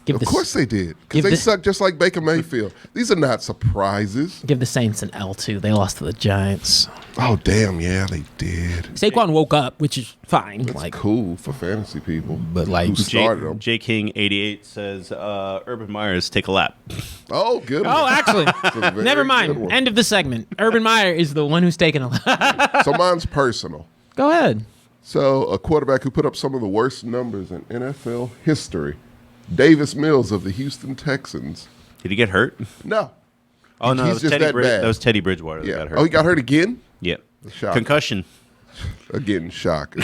Of course they did, because they suck just like Baker Mayfield. These are not surprises. Give the Saints an L too. They lost to the Giants. Oh damn, yeah, they did. Saquon woke up, which is fine. That's cool for fantasy people. But who started them? J King 88 says Urban Myers take a lap. Oh, good. Oh, actually, never mind. End of the segment. Urban Meyer is the one who's taking a lap. So mine's personal. Go ahead. So a quarterback who put up some of the worst numbers in NFL history. Davis Mills of the Houston Texans. Did he get hurt? No. Oh, no, that was Teddy Bridgewater that got hurt. Oh, he got hurt again? Yeah. Shocker. Concussion. Again, shock.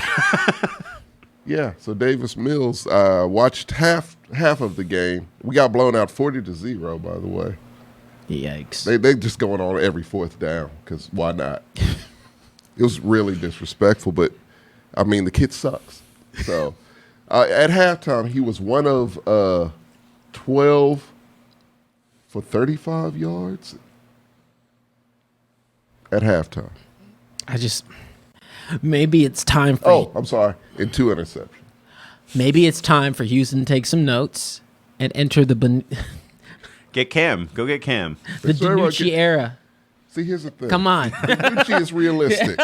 Yeah, so Davis Mills watched half of the game. We got blown out 40-0, by the way. Yikes. They just going on every fourth down, because why not? It was really disrespectful, but, the kid sucks. So... at halftime, he was one of 12 for 35 yards at halftime. Maybe it's time for... Oh, I'm sorry. And 2 interceptions. Maybe it's time for Houston to take some notes and enter the... Get Cam. Go get Cam. The DiNucci era. See, here's the thing. Come on. DiNucci is realistic.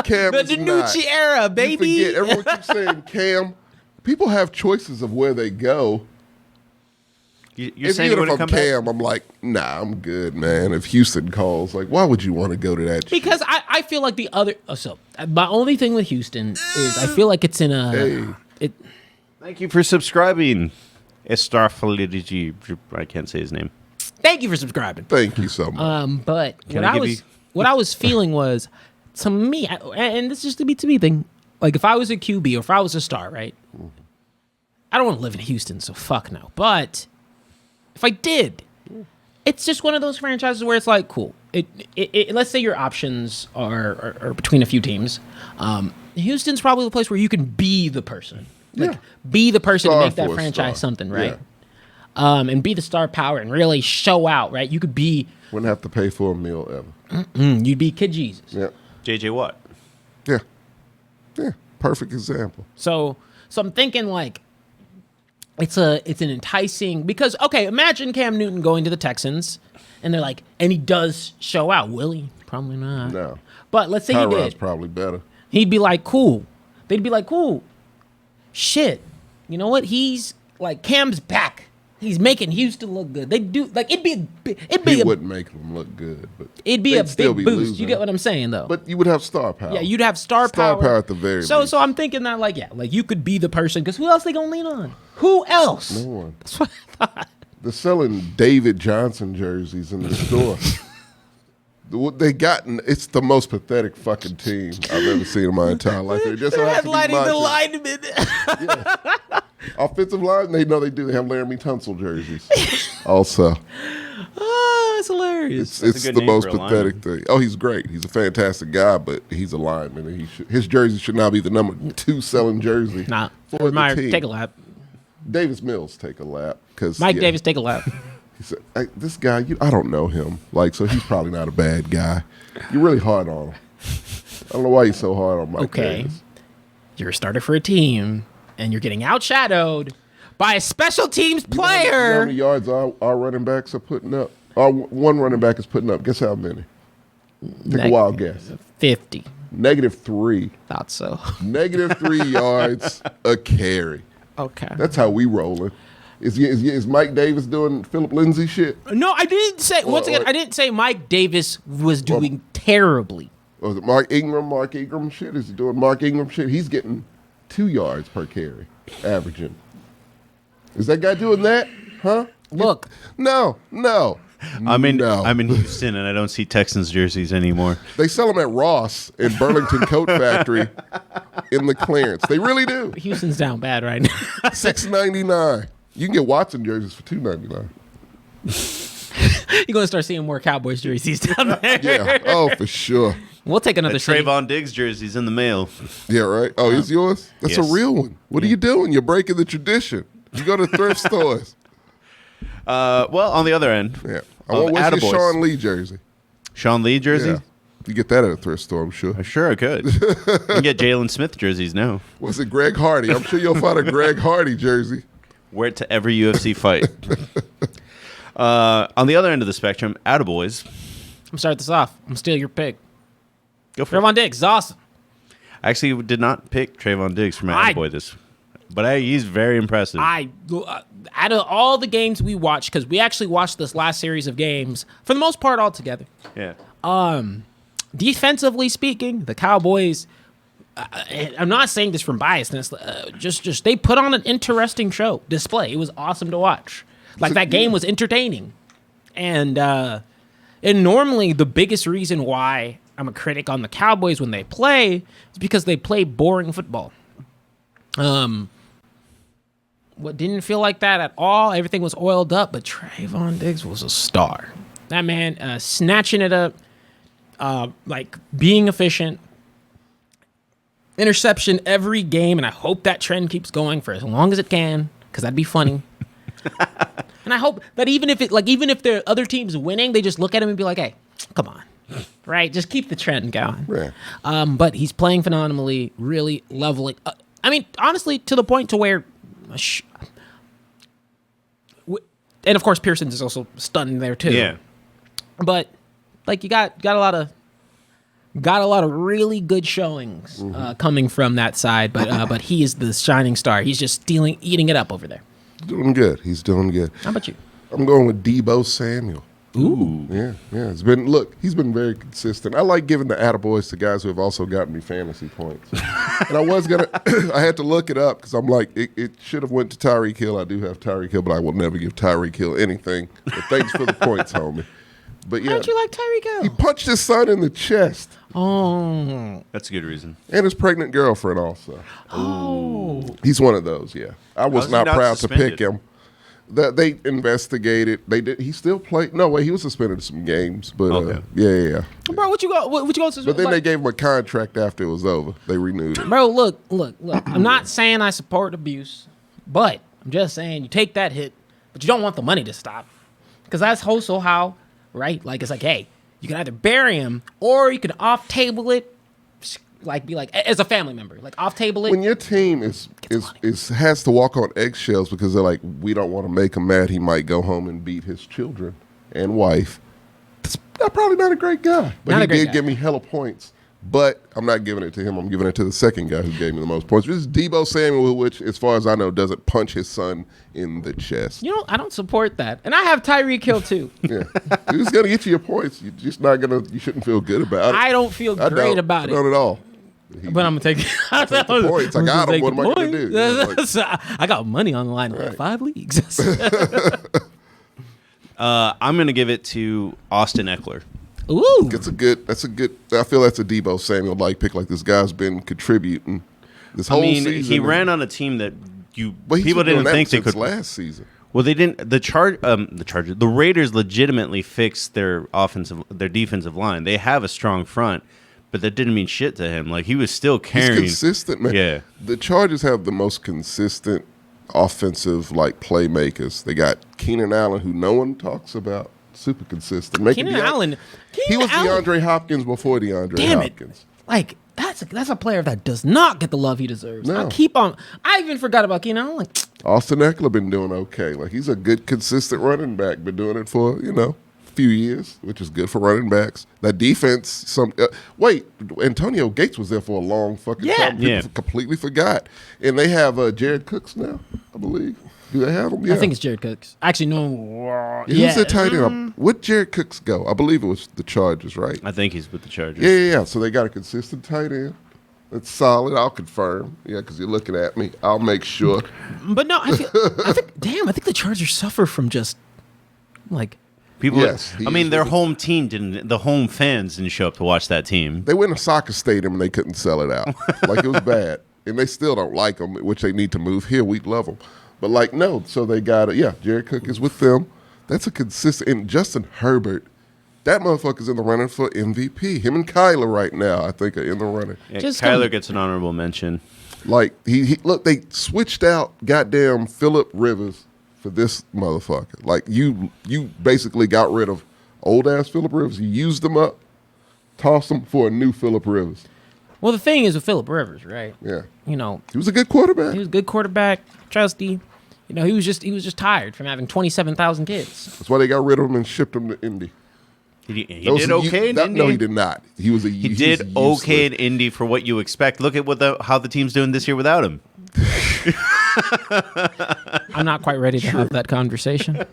Cam the is DiNucci not. era, baby. You forget. Everyone keeps saying Cam... People have choices of where they go. You're saying if I'm Cam, I'm like, nah, I'm good, man. If Houston calls, why would you want to go to that? Because I feel like the other... my only thing with Houston is I feel like it's in a... Thank you for subscribing. I can't say his name. Thank you for subscribing. Thank you so much. But what I was feeling was, to me, and this is just a B2B thing, if I was a QB or if I was a star, right? I don't want to live in Houston, so fuck no. But if I did, it's just one of those franchises where it's cool. Let's say your options are between a few teams. Houston's probably the place where you can be the person. Be the person to make that franchise something, right? Yeah. And be the star power and really show out, right? You could be... Wouldn't have to pay for a meal ever. You'd be Kid Jesus. Yeah. J.J. Watt. Yeah. Yeah. Perfect example. So I'm thinking it's an enticing, because imagine Cam Newton going to the Texans and they're and he does show out. Will he? Probably not. No. But let's say he did. Tyrod's probably better. He'd be cool. They'd be cool. Shit. You know what? He's Cam's back. He's making Houston look good. They do He wouldn't make them look good, but it'd be a big boost. Losing. You get what I'm saying, though. But you would have star power. Yeah, you'd have star power. Star power at the very least. So I'm thinking that you could be the person, because who else they gonna lean on? Who else? No one. That's what I thought. They're selling David Johnson jerseys in the store. They gotten. It's the most pathetic fucking team I've ever seen in my entire life. They just They're have to be headlining the macho. linemen. Yeah. Offensive line, they know they do. They have Laramie Tunsil jerseys. Also, Oh, it's hilarious. it's good the name most for a pathetic thing. Oh, he's great. He's a fantastic guy, but he's a lineman. And his jersey should now be the number 2 selling jersey. Nah, for Urban Meyer, the team. take a lap. Davis Mills, take a lap. Mike Davis, take a lap. He said, this guy, I don't know him. So he's probably not a bad guy. You're really hard on him. I don't know why you're so hard on Mike Davis. You're a starter for a team, and you're getting outshadowed by a special teams player. You know how many yards our running backs are putting up? Our one running back is putting up. Guess how many? Take a wild guess. 50. -3. Thought so. -3 yards a carry. Okay. That's how we rolling. Is Mike Davis doing Philip Lindsay shit? No, I didn't say. Once again, I didn't say Mike Davis was doing terribly. Or is it Mark Ingram? Mark Ingram shit? Is he doing Mark Ingram shit? He's getting 2 yards per carry, averaging. Is that guy doing that? Huh? Look. No. I'm in Houston, and I don't see Texans jerseys anymore. They sell them at Ross in Burlington Coat Factory in the clearance. They really do. Houston's down bad right now. $6.99. You can get Watson jerseys for $2.99. You're going to start seeing more Cowboys jerseys down there. Yeah. Oh, for sure. We'll take another Trayvon Diggs jerseys in the mail. Yeah, right. Oh, is yours? That's Yes. a real one. What are you doing? You're breaking the tradition. You go to thrift stores. Well, on the other end, Yeah. What's your Sean Lee jersey? Sean Lee jersey? Yeah. You get that at a thrift store, I'm sure. Sure, I could. You can get Jalen Smith jerseys now. Was it Greg Hardy? I'm sure you'll find a Greg Hardy jersey. Wear it to every UFC fight. On the other end of the spectrum, attaboys. I'm going to start this off. I'm going to steal your pick. Go for it. Trayvon Diggs is awesome. I actually did not pick Trayvon Diggs for my attaboy but he's very impressive. Out of all the games we watched, because we actually watched this last series of games, for the most part all together. Yeah. Defensively speaking, the Cowboys, I'm not saying this from biasness, just they put on an interesting display. It was awesome to watch. That game was entertaining. And normally the biggest reason why I'm a critic on the Cowboys when they play is because they play boring football. What didn't feel like that at all. Everything was oiled up, but Trayvon Diggs was a star. That man snatching it up, being efficient. Interception every game, and I hope that trend keeps going for as long as it can, because that'd be funny. And I hope that even if the other team's winning, they just look at him and be like, "Hey, come on, right? Just keep the trend going." Yeah. But he's playing phenomenally, really leveling. Honestly, to the point to where, and of course Pearson's is also stunning there too. Yeah. But you got a lot of really good showings coming from that side. But he is the shining star. He's just eating it up over there. Doing good. He's doing good. How about you? I'm going with Deebo Samuel. Ooh. Yeah. He's been very consistent. I like giving the attaboys to guys who have also gotten me fantasy points. And I had to look it up because I'm like, it should have went to Tyreek Hill. I do have Tyreek Hill, but I will never give Tyreek Hill anything. But thanks for the points, homie. But yeah. How'd you like Tyreek Hill? He punched his son in the chest. Oh. That's a good reason. And his pregnant girlfriend also. Oh. He's one of those, yeah. I was not proud to pick him. They investigated. They did. He still played. No way. He was suspended some games, but yeah. Bro, what you go? But then they gave him a contract after it was over. They renewed it. Bro, look. I'm not saying I support abuse, but I'm just saying you take that hit, but you don't want the money to stop, because that's also how, right? It's hey, you can either bury him or you can off table it. Be as a family member, off table it. When your team has to walk on eggshells because they're like, we don't want to make him mad, he might go home and beat his children and wife. That's probably not a great guy, but he did give me hella points. But I'm not giving it to him. I'm giving it to the second guy who gave me the most points. This is Deebo Samuel, which, as far as I know, doesn't punch his son in the chest. I don't support that, and I have Tyreek Hill too. Yeah, he's gonna get you your points. You're just not gonna. You shouldn't feel good about it. I don't feel great about it. Not at all. But I'm gonna take the points. I got him. What am I gonna do? I got money on the line in 5 leagues. I'm gonna give it to Austin Eckler. Ooh. That's a good. I feel that's a Deebo Samuel like pick. Like this guy's been contributing this whole season. He ran on a team that but people didn't think they could. Last season. Well, they didn't. The Raiders legitimately fixed their defensive line. They have a strong front, but that didn't mean shit to him. Like he was still carrying. He's consistent, man. Yeah. The Chargers have the most consistent offensive playmakers. They got Keenan Allen, who no one talks about. Super consistent. Keenan Allen. He was DeAndre Hopkins before DeAndre Hopkins. Like that's a player that does not get the love he deserves. No. I even forgot about Keenan Allen. Austin Eckler been doing okay. Like he's a good, consistent running back. Been doing it for a few years, which is good for running backs. That defense. Antonio Gates was there for a long fucking time. People completely forgot. And they have Jared Cooks now, I believe. Do they have him? Yeah. I think it's Jared Cooks. Actually, no. Who's the tight end? Where'd Jared Cooks go? I believe it was the Chargers, right? I think he's with the Chargers. Yeah. So they got a consistent tight end. That's solid. I'll confirm. Yeah, because you're looking at me. I'll make sure. But no, I think the Chargers suffer from just like people. Yes, their home team didn't. The home fans didn't show up to watch that team. They went to a soccer stadium and they couldn't sell it out. Like it was bad, and they still don't like them, which they need to move here. We love them. But no, so they got it. Yeah, Jared Cook is with them. That's a consistent. And Justin Herbert, that motherfucker's in the running for MVP. Him and Kyler right now, I think, are in the running. Yeah, Kyler gets an honorable mention. Like he look, they switched out goddamn Phillip Rivers for this motherfucker. Like you basically got rid of old ass Phillip Rivers. You used them up, tossed them for a new Phillip Rivers. Well, the thing is with Phillip Rivers, right? Yeah. He was a good quarterback. He was a good quarterback, trusty. He was just tired from having 27,000 kids. That's why they got rid of him and shipped him to Indy. He did okay in Indy. No, he did not. He did okay in Indy for what you expect. Look at how the team's doing this year without him. I'm not quite ready to have that conversation.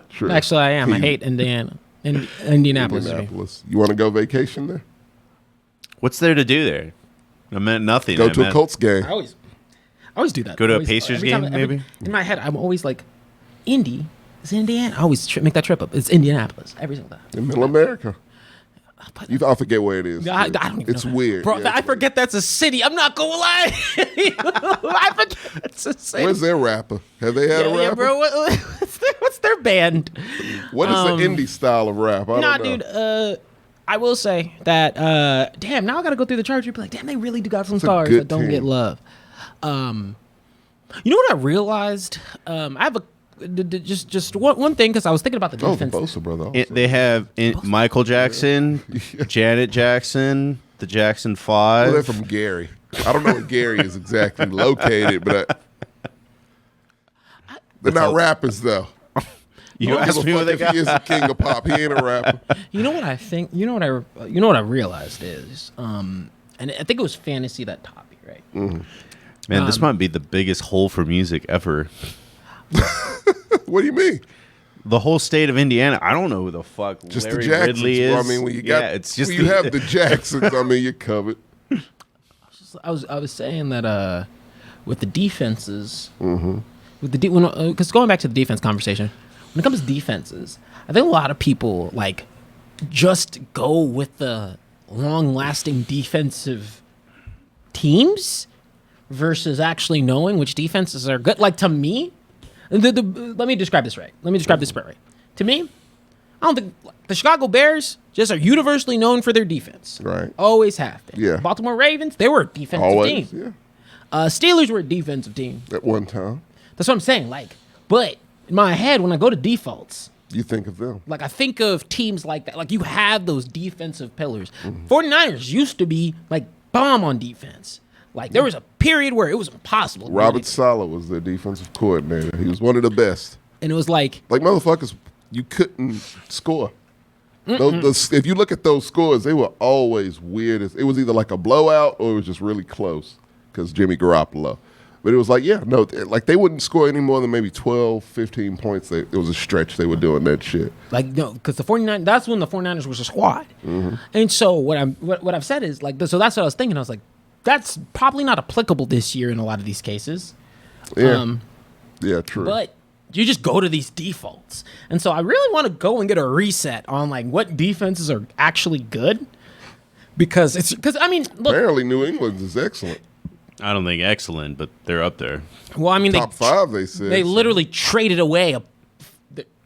True. Actually, I am. I hate Indianapolis. You want to go vacation there? What's there to do there? I meant nothing. Go to a Colts game. I always do that. Go to a Pacers game, maybe? In my head, I'm always like, Indy is Indiana. I always make that trip up. It's Indianapolis every single time. In Middle America. I forget where it is. I don't even It's know. weird. Bro, I forget that's a city. I'm not going to lie. I forget that's a city. Where's their rapper? Have they had a rapper? Yeah, bro. What's their band? What is the indie style of rap? I don't know. Dude. I will say that, damn, now I got to go through the chart. You'll be like, damn, they really do got some stars that don't get love. You know what I realized? I have just one thing, because I was thinking about the defense. Oh, the Bosa brother. They have Michael Jackson, Janet Jackson, the Jackson 5. Well, they're from Gary. I don't know where Gary is exactly located, but they're not rappers, though. You asked me what they got. He is the king of pop. He ain't a rapper. You know what I think? You know what I realized is, and I think it was fantasy that taught me, right? Mm-hmm. Man, this might be the biggest hole for music ever. What do you mean? The whole state of Indiana. I don't know who the fuck just Larry the Jacksons. Ridley is. Well, I mean, when you got, it's just when you have the Jacksons. I mean, you're covered. I was saying that with the defenses, mm-hmm. Because going back to the defense conversation, when it comes to defenses, I think a lot of people just go with the long-lasting defensive teams versus actually knowing which defenses are good. Like, to me, let me describe this right. To me, I don't think the Chicago Bears just are universally known for their defense. Right. Always have been. Yeah. Baltimore Ravens, they were a defensive team. Yeah. Steelers were a defensive team. At one time. That's what I'm saying. But in my head, when I go to defaults, you think of them. I think of teams like that. Like, you have those defensive pillars. 49ers used to be, bomb on defense. There was a period where it was impossible. Robert Saleh was their defensive coordinator. He was one of the best. And it was like motherfuckers, you couldn't score. If you look at those scores, they were always weird. It was either like a blowout or it was just really close because Jimmy Garoppolo. But it was they wouldn't score any more than maybe 12, 15 points. It was a stretch they were doing that shit. No, because the 49ers, that's when the 49ers was a squad. Mm-hmm. And so what I've said is, so that's what I was thinking. I was like, that's probably not applicable this year in a lot of these cases. Yeah. Yeah, true. But you just go to these defaults. And so I really want to go and get a reset on like what defenses are actually good. Because look. Apparently New England's is excellent. I don't think excellent, but they're up there. Well, I mean, top 5, they said. They literally traded away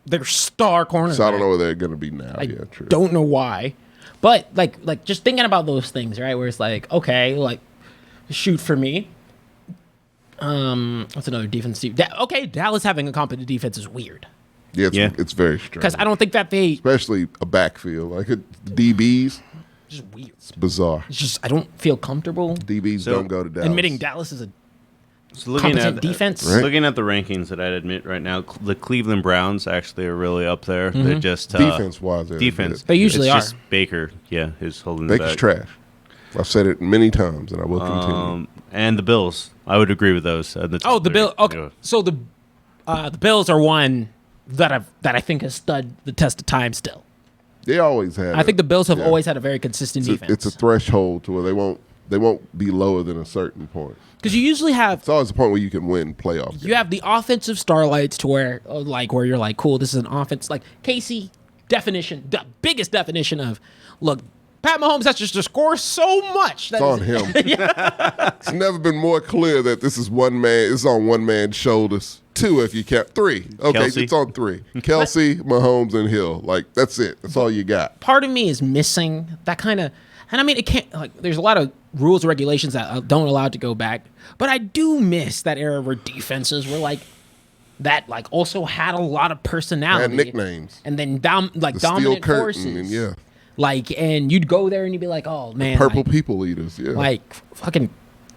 their star corner. So I don't know where they're going to be now. True. Don't know why. But, like just thinking about those things, right, where it's like, okay, like, shoot for me. What's another defense team? Dallas having a competent defense is weird. Yeah, it's very strange. Because I don't think that they... Especially a backfield. Like, DBs... Just weird. It's bizarre. It's just I don't feel comfortable. DBs don't go to Dallas. Admitting Dallas is a competent defense. Right? Looking at the rankings that I'd admit right now, the Cleveland Browns actually are really up there. Mm-hmm. They're just defense-wise. Defense. They usually it's are. Just Baker, who's holding Baker's the back. trash. I've said it many times, and I will continue. And the Bills, I would agree with those. The Bills. Okay, yeah. So the Bills are one that I think has stood the test of time still. They always have. I think the Bills have always had a very consistent defense. It's a threshold to where they won't be lower than a certain point. Because you usually have... It's always a point where you can win playoff games. You have the offensive starlights to where you're like, cool, this is an offense. Like, Casey, the biggest definition of, look, Pat Mahomes has just to score so much. It's on him. It's never been more clear that this is one man. It's on one man's shoulders. 2 if you count. 3. Okay, Kelsey. It's on 3. Kelsey, Mahomes, and Hill. Like, that's it. That's all you got. Part of me is missing that kind of... And I mean, it can't... Like, there's a lot of rules and regulations that don't allow it to go back. But I do miss that era where defenses were like... That, like, also had a lot of personality. Had nicknames. And then, the dominant Steel forces. Curtain, and yeah. Like, and you'd go there and you'd be like, oh, man. The Purple like, People Eaters, yeah. Like, fucking...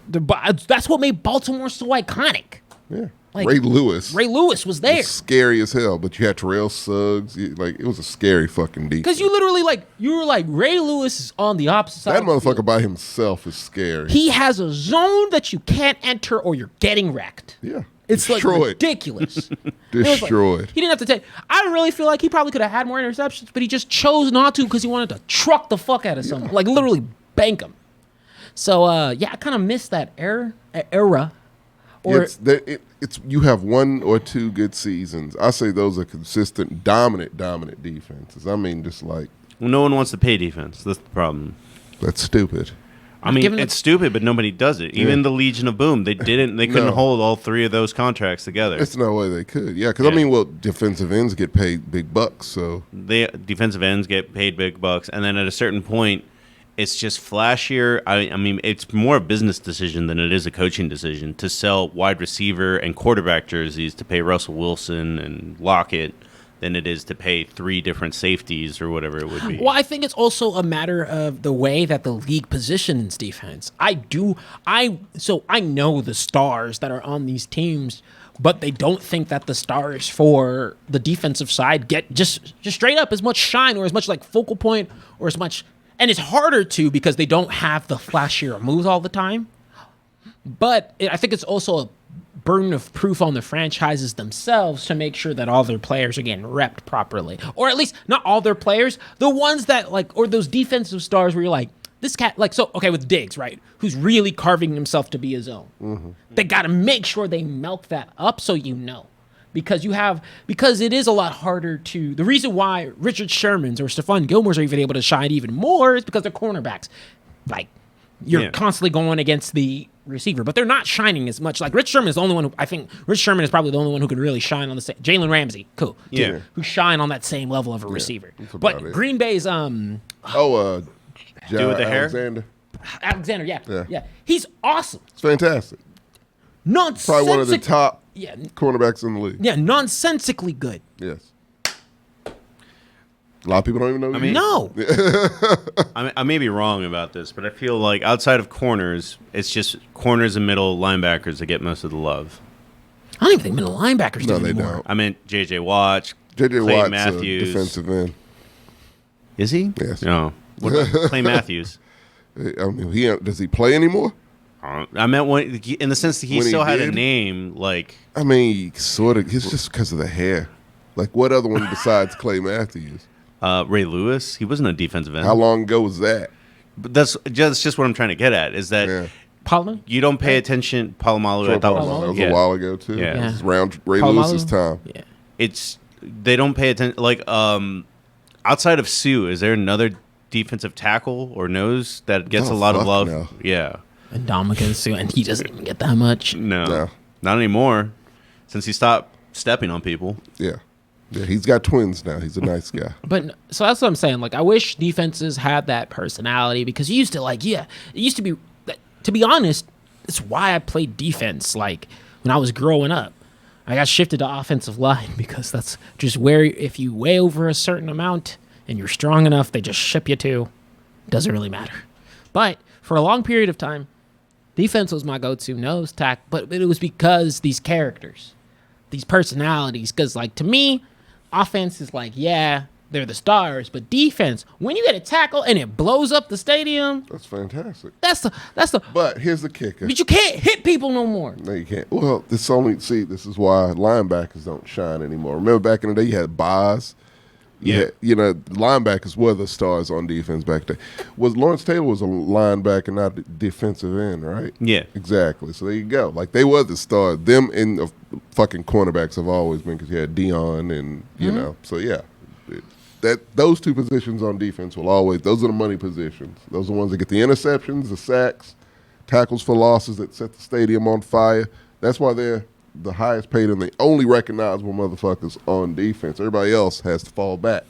That's what made Baltimore so iconic. Yeah. Like, Ray Lewis was there. Scary as hell, but you had Terrell Suggs. Like, it was a scary fucking defense. Because you literally, you were like, Ray Lewis is on the opposite side. That motherfucker by himself is scary. He has a zone that you can't enter or you're getting wrecked. Yeah. It's destroyed. Like ridiculous. Destroyed. He didn't have to take. I really feel like he probably could have had more interceptions, but he just chose not to because he wanted to truck the fuck out of someone. Like, literally bank him. So, I kind of miss that era. Or it's you have 1 or 2 good seasons. I say those are consistent, dominant defenses. I mean, just like... Well, no one wants to pay defense. That's the problem. That's stupid. I mean, it's stupid, but nobody does it. Even the Legion of Boom, they couldn't hold all 3 of those contracts together. There's no way they could. Yeah, because I mean, defensive ends get paid big bucks, so... Defensive ends get paid big bucks, and then at a certain point... It's just flashier. I mean, it's more a business decision than it is a coaching decision to sell wide receiver and quarterback jerseys to pay Russell Wilson and Lockett than it is to pay 3 different safeties or whatever it would be. Well, I think it's also a matter of the way that the league positions defense. I know the stars that are on these teams, but they don't think that the stars for the defensive side get just straight up as much shine or as much like focal point or as much... And it's harder to because they don't have the flashier moves all the time. But I think it's also a burden of proof on the franchises themselves to make sure that all their players are getting repped properly. Or at least not all their players. The ones that or those defensive stars where you're like, this cat, with Diggs, right? Who's really carving himself to be his own. Mm-hmm. They got to make sure they milk that up so you know. Because it is a lot harder to... The reason why Richard Sherman's or Stephon Gilmore's are even able to shine even more is because they're cornerbacks. Like, you're constantly going against the receiver, but they're not shining as much. Like, Rich Sherman is the only one I think Rich Sherman is probably the only one who can really shine on the same... Jalen Ramsey, cool. Yeah. Who shine on that same level of a receiver. But Green Bay's... Dude with the hair? Alexander, yeah. He's awesome. It's fantastic. Probably one of the top cornerbacks in the league. Yeah, nonsensically good. Yes. A lot of people don't even know. No. I may be wrong about this, but I feel like outside of corners, it's just corners and middle linebackers that get most of the love. I don't even think middle linebackers do anymore. Don't. I meant J.J. Watt, J.J. Clay Watt's Matthews. a defensive end. Is he? Yes. No. What about Clay Matthews? I mean, does he play anymore? I meant in the sense that he still had a name. Like, I mean, sort of. It's just because of the hair. Like, what other one besides Clay Matthews? Ray Lewis. He wasn't a defensive end. How long ago was that? But that's just what I'm trying to get at. Is that You don't pay attention. Palomalu. I thought that was a while ago too. Yeah. This is around Ray Lewis's time. Yeah. They don't pay attention. Like outside of Sue, is there another defensive tackle or nose that gets a lot of love? No. Yeah. And Ndamukong Suh, and he doesn't even get that much. No, not anymore. Since he stopped stepping on people. Yeah. Yeah, he's got twins now. He's a nice guy. But so that's what I'm saying. Like, I wish defenses had that personality because you used to it used to be, to be honest, that's why I played defense. Like when I was growing up, I got shifted to offensive line because that's just where if you weigh over a certain amount and you're strong enough, they just ship you to. Doesn't really matter. But for a long period of time, defense was my go-to nose tack. But it was because these characters, these personalities. Because like to me, offense is like, yeah, they're the stars, but defense, when you get a tackle and it blows up the stadium, that's fantastic. That's the. But here's the kicker. But you can't hit people no more. No, you can't. Well, this is why linebackers don't shine anymore. Remember back in the day, you had Boz. Yeah, linebackers were the stars on defense back then. Lawrence Taylor was a linebacker, not a defensive end, right? Yeah, exactly. So there you go. Like they were the stars. Them and the fucking cornerbacks have always been because you had Dion and you know. So yeah, those two positions on defense will always. Those are the money positions. Those are the ones that get the interceptions, the sacks, tackles for losses that set the stadium on fire. That's why they're the highest paid and the only recognizable motherfuckers on defense. Everybody else has to fall back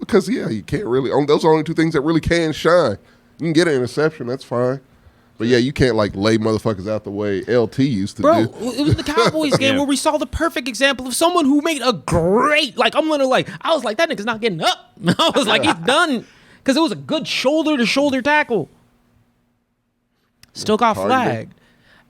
because you can't really. Those are the only two things that really can shine. You can get an interception, that's fine, but you can't like lay motherfuckers out the way LT used to do. It was the Cowboys game where we saw the perfect example of someone who made a great I was like that nigga's not getting up. I was like he's done because it was a good shoulder to shoulder tackle. Still got flagged.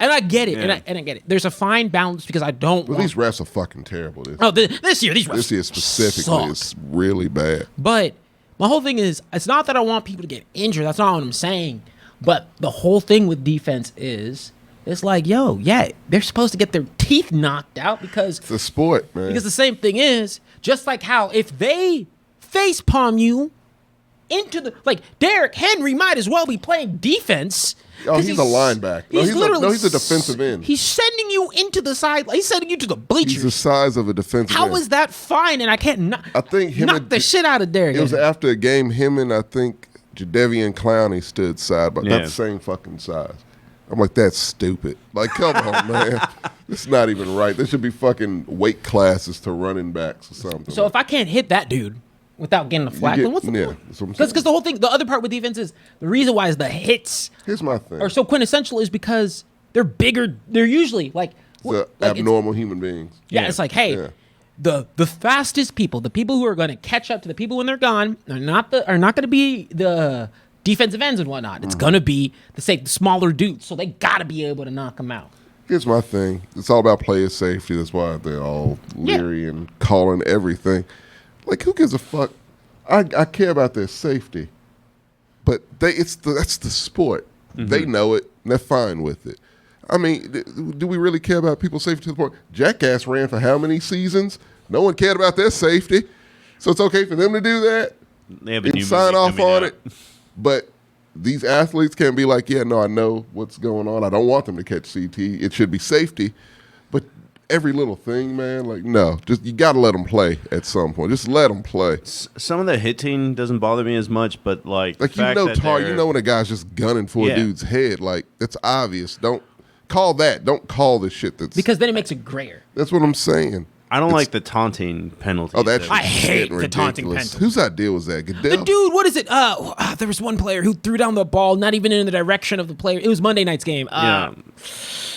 And I get it, and I get it. There's a fine balance because I don't. These refs are fucking terrible. This year, these refs. This year specifically is really bad. But my whole thing is, it's not that I want people to get injured. That's not what I'm saying. But the whole thing with defense is, it's like, they're supposed to get their teeth knocked out because it's a sport, man. Because the same thing is, just like how if they face palm you into the Derrick Henry might as well be playing defense. Oh, he's a linebacker. He's a defensive end. He's sending you into the side. He's sending you to the bleachers. He's the size of a defensive end. How is that fine? And I can't knock the shit out of Derrick. It was after a game, him and I think Jadeveon Clowney stood side by not the same fucking size. I'm like, that's stupid. Like, come on, man. It's not even right. There should be fucking weight classes to running backs or something. So if I can't hit that dude without getting a flag, then what's the point? Because the whole thing, the other part with defense is the reason why is the hits. Here's my thing. Are so quintessential is because they're bigger. They're usually abnormal human beings. Yeah, it's like, hey, the fastest people, the people who are going to catch up to the people when they're gone, are not going to be the defensive ends and whatnot. It's going to be the smaller dudes. So they got to be able to knock them out. Here's my thing. It's all about player safety. That's why they're all leery and calling everything. Like, who gives a fuck? I care about their safety, but that's the sport. Mm-hmm. They know it, and they're fine with it. I mean, do we really care about people's safety to the point? Jackass ran for how many seasons? No one cared about their safety, so it's okay for them to do that and sign off on it. But these athletes can't be like, I know what's going on. I don't want them to catch CT. It should be safety, but every little thing, man, just you got to let them play at some point. Just let them play. Some of the hitting doesn't bother me as much, but when a guy's just gunning for a dude's head, that's obvious. Don't call that. Don't call the shit because then it makes it grayer. That's what I'm saying. I don't like the taunting penalty. Oh, that's I hate the taunting penalty. Whose idea was that? Goodell? The dude, what is it? There was one player who threw down the ball, not even in the direction of the player. It was Monday night's game. I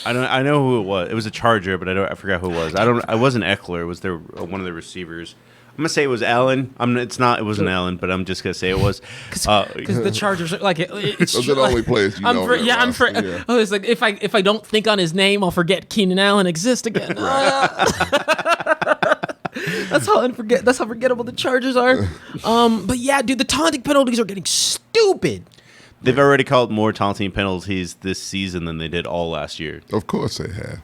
know who it was. It was a Charger, but I forgot who it was. I wasn't Eckler. It was one of the receivers. I'm gonna say it was Allen. It wasn't Allen, but I'm just gonna say it was because the Chargers are it's those are the only players you know. It's like if I don't think on his name, I'll forget Keenan Allen exists again. That's how forgettable the Chargers are. But yeah, dude, the taunting penalties are getting stupid. They've already called more taunting penalties this season than they did all last year. Of course they have.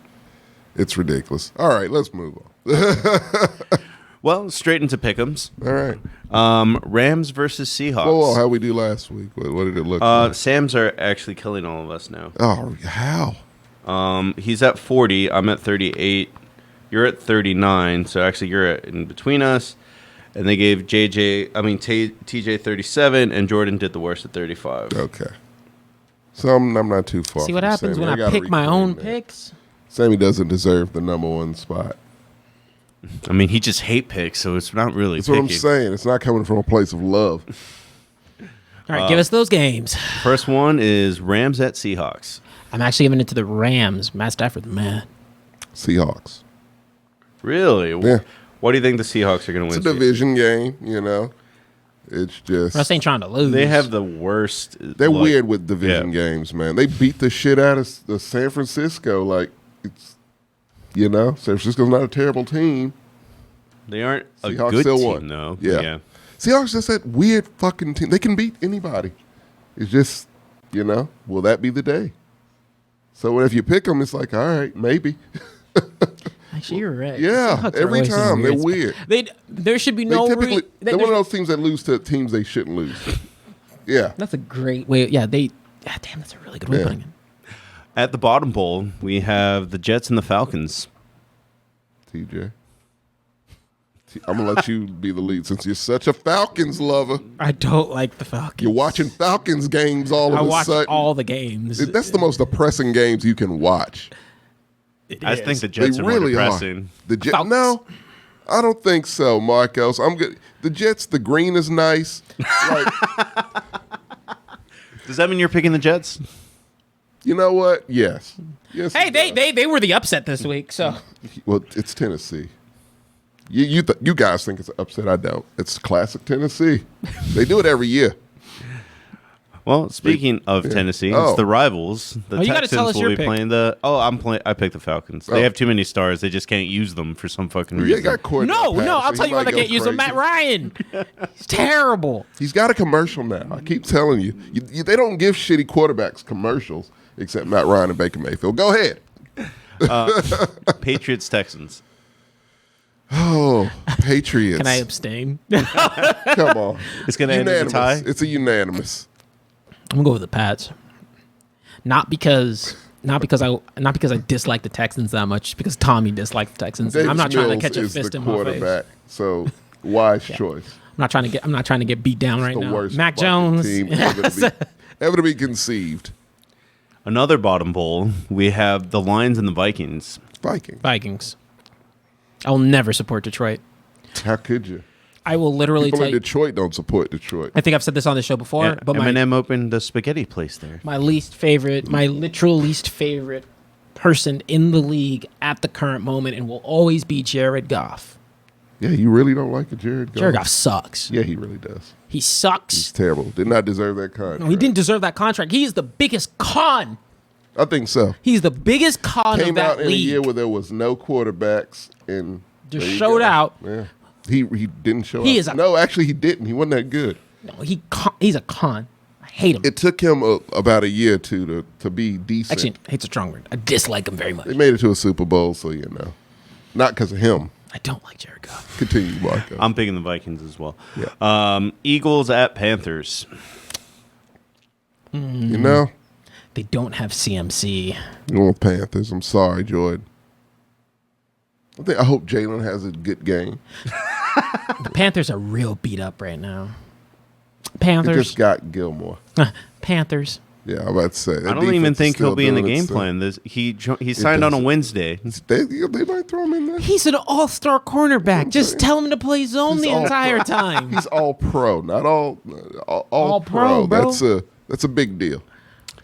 It's ridiculous. All right, let's move on. Well, straight into pick'ems. All right. Rams versus Seahawks. Whoa, how'd we do last week? What did it look like? Sam's are actually killing all of us now. Oh, how? He's at 40. I'm at 38. You're at 39. So actually, you're in between us. And they gave TJ 37, and Jordan did the worst at 35. Okay. So I'm not too far. See what happens when I pick my own picks? Sammy doesn't deserve the number one spot. I mean, he just hate picks, so it's not really That's what I'm saying. It's not coming from a place of love. All right, give us those games. First one is Rams at Seahawks. I'm actually giving it to the Rams. Matt Stafford, man. Seahawks. Really? Yeah. What do you think the Seahawks are going to win? It's a division game, It's just... Russ ain't trying to lose. They have the worst... They're weird with division games, man. They beat the shit out of the San Francisco. Like, it's... San Francisco's not a terrible team. They aren't a Seahawks good still team, won. though. Yeah. Seahawks just that weird fucking team. They can beat anybody. It's just, will that be the day? So if you pick them, it's like, all right, maybe. Actually, you're right. Yeah, every time. They're weird. There should be no... They're one of those teams that lose to teams they shouldn't lose. Yeah. That's a great way. Yeah, damn, that's a really good way of putting it. At the bottom bowl, we have the Jets and the Falcons. TJ. I'm going to let you be the lead since you're such a Falcons lover. I don't like the Falcons. You're watching Falcons games all of a sudden. I watch all the games. That's the most depressing games you can watch. I think the Jets are really more depressing. No, I don't think so, Marcos. I'm good. The Jets, the green is nice. Does that mean you're picking the Jets? You know what? Yes. Hey, they were the upset this week, so. Well, it's Tennessee. You guys think it's an upset. I don't. It's classic Tennessee. They do it every year. Well, speaking of Tennessee, it's the rivals. The Texans will be playing the. I picked the Falcons. They have too many stars. They just can't use them for some fucking reason. No, I'll tell you why they can't use them. Matt Ryan. He's terrible. He's got a commercial now. I keep telling you. They don't give shitty quarterbacks commercials except Matt Ryan and Baker Mayfield. Go ahead. Patriots, Texans. Oh, Patriots. Can I abstain? Come on. It's going to end in a tie? It's a unanimous. I'm gonna go with the Pats. Not because I dislike the Texans that much, because Tommy dislikes the Texans. Davis I'm not trying Mills to catch a is fist the in my face. So wise choice. I'm not trying to get beat down right the now. Worst Mac Jones team ever to be conceived. Another bottom bowl. We have the Lions and the Vikings. Vikings. I will never support Detroit. How could you? I will literally People tell in you. Detroit don't support Detroit. I think I've said this on the show before, but Eminem opened the spaghetti place there. My literal least favorite person in the league at the current moment, and will always be Jared Goff. Yeah, you really don't like Jared Goff? Jared Goff sucks. Yeah, he really does. He sucks. He's terrible. Did not deserve that contract. No, he didn't deserve that contract. He is the biggest con. I think so. He's the biggest con Came of that out in league. a year where there was no quarterbacks and just showed out. Yeah. He didn't show out. No, actually he didn't. He wasn't that good. No, he's a con. I hate him. It took him about a year or two to be decent. Actually, hate's a strong word. I dislike him very much. They made it to a Super Bowl, so not because of him. I don't like Jared Goff. Continue, Marco. I'm picking the Vikings as well. Yeah. Eagles at Panthers. They don't have CMC. You want Panthers? I'm sorry, Jordan. I hope Jalen has a good game. The Panthers are real beat up right now. They Panthers. just got Gilmore. Panthers. Yeah, I'm about to say. I don't even think he'll be in the game plan. He signed on a Wednesday. They might throw him in there. He's an all-star cornerback. Just tell him to play zone the entire time. He's all pro, not all pro, bro. That's a big deal.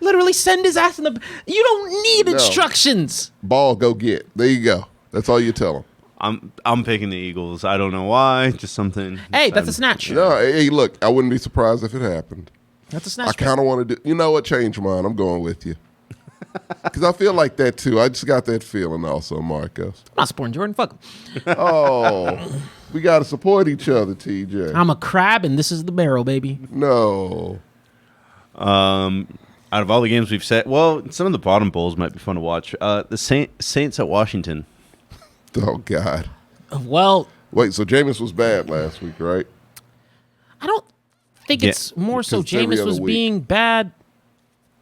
Literally send his ass in the... You don't need instructions. Ball, go get. There you go. That's all you tell him. I'm picking the Eagles. I don't know why. Just something. Hey, that's a snatch. No, hey, look, I wouldn't be surprised if it happened. That's a snatch. I kind of want to do. You know what? Change mine. I'm going with you. Because I feel like that too. I just got that feeling also, Marcos. I'm not supporting Jordan. Fuck him. Oh, we got to support each other, TJ. I'm a crab and this is the barrel, baby. No. Out of all the games we've set, well, some of the bottom bowls might be fun to watch. The Saints at Washington. Oh, God. Well, Wait, so Jameis was bad last week, right? I don't think it's more so Jameis was being bad.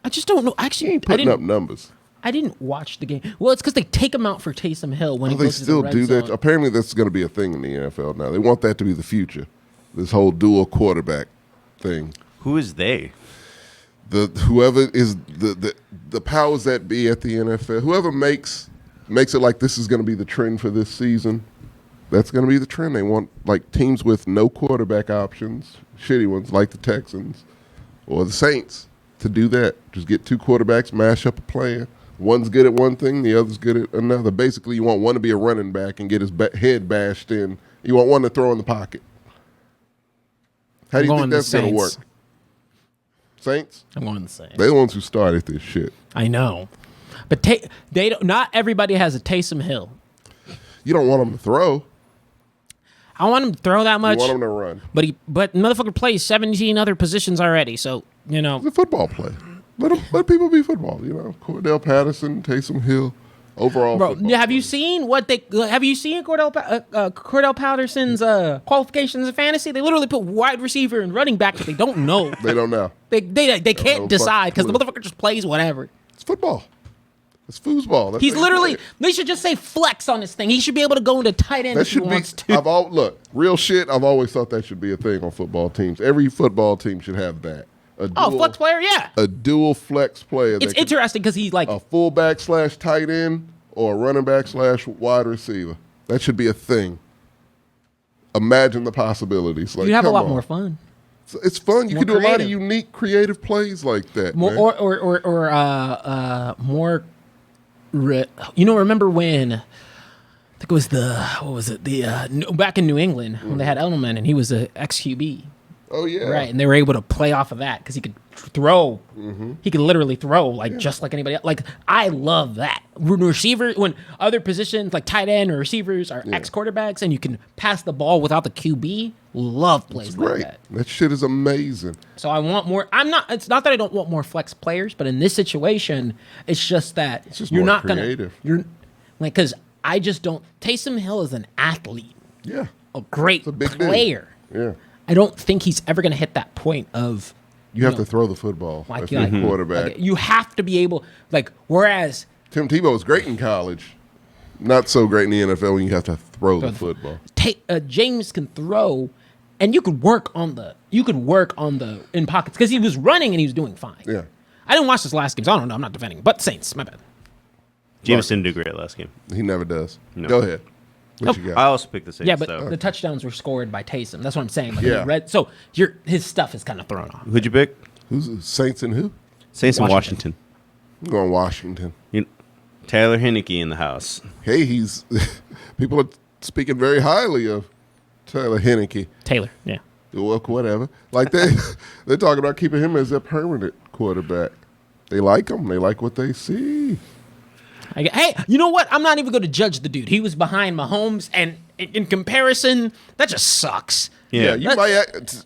I just don't know. Actually, he ain't putting up numbers. I didn't watch the game. Well, it's because they take him out for Taysom Hill when he they goes to the still red do that. zone. Apparently, that's going to be a thing in the NFL now. They want that to be the future. This whole dual quarterback thing. Who is they? Whoever is the powers that be at the NFL. Whoever makes it like this is going to be the trend for this season. That's going to be the trend. They want like teams with no quarterback options, shitty ones like the Texans or the Saints, to do that. Just get two quarterbacks, mash up a plan. One's good at one thing, the other's good at another. Basically, you want one to be a running back and get his head bashed in. You want one to throw in the pocket. How do you think that's going to work? Saints? I'm going to the Saints. They're the ones who started this shit. I know. But they don't. Not everybody has a Taysom Hill. You don't want them to throw. I don't want him to throw that much. You want him to run. But motherfucker plays 17 other positions already, so, you know. It's a football play. Let people be football, you know. Cordell Patterson, Taysom Hill, overall football. Have you seen Cordell Patterson's qualifications in fantasy? They literally put wide receiver and running back that they don't know. They don't know. They can't decide because the motherfucker just plays whatever. It's football. It's foosball. He's literally, they should just say flex on this thing. He should be able to go into tight end if he wants to. Look, real shit, I've always thought that should be a thing on football teams. Every football team should have that. Flex player, yeah. A dual flex player. It's interesting because he's like a fullback / tight end or a running back / wide receiver. That should be a thing. Imagine the possibilities. Like, you have a lot more fun. It's fun. You can do a lot of unique, creative plays like that. More remember when? I think it was back in New England when they had Edelman and he was an ex-QB. Oh, yeah. Right, and they were able to play off of that because he could throw. Mm-hmm. He could literally throw just like anybody else. Like, I love that. Receiver, when other positions like tight end or receivers are ex-quarterbacks and you can pass the ball without the QB, love plays like that. That shit is amazing. So I want more. It's not that I don't want more flex players, but in this situation, it's just that you're not creative. Because I just don't. Taysom Hill is an athlete. Yeah. A great player. Deal. Yeah. I don't think he's ever going to hit that point of. You have to throw the football as a quarterback. You have to be able, whereas Tim Tebow was great in college, not so great in the NFL when you have to throw the football. James can throw, and you could work on the in pockets because he was running and he was doing fine. Yeah. I didn't watch this last game, so I don't know. I'm not defending, but Saints, my bad. James didn't do great last game. He never does. No. Go ahead. What you got? I also picked the Saints. Yeah, but the touchdowns were scored by Taysom. That's what I'm saying. So his stuff is kind of thrown off. Who'd you pick? Who's Saints and who? Saints and Washington. I'm going Washington. Taylor Heineke in the house. Hey, people are speaking very highly of Taylor Heineke. Taylor, yeah. Well, whatever. Like they're talking about keeping him as a permanent quarterback. They like him. They like what they see. Hey, you know what? I'm not even going to judge the dude. He was behind Mahomes, and in comparison, that just sucks. Yeah,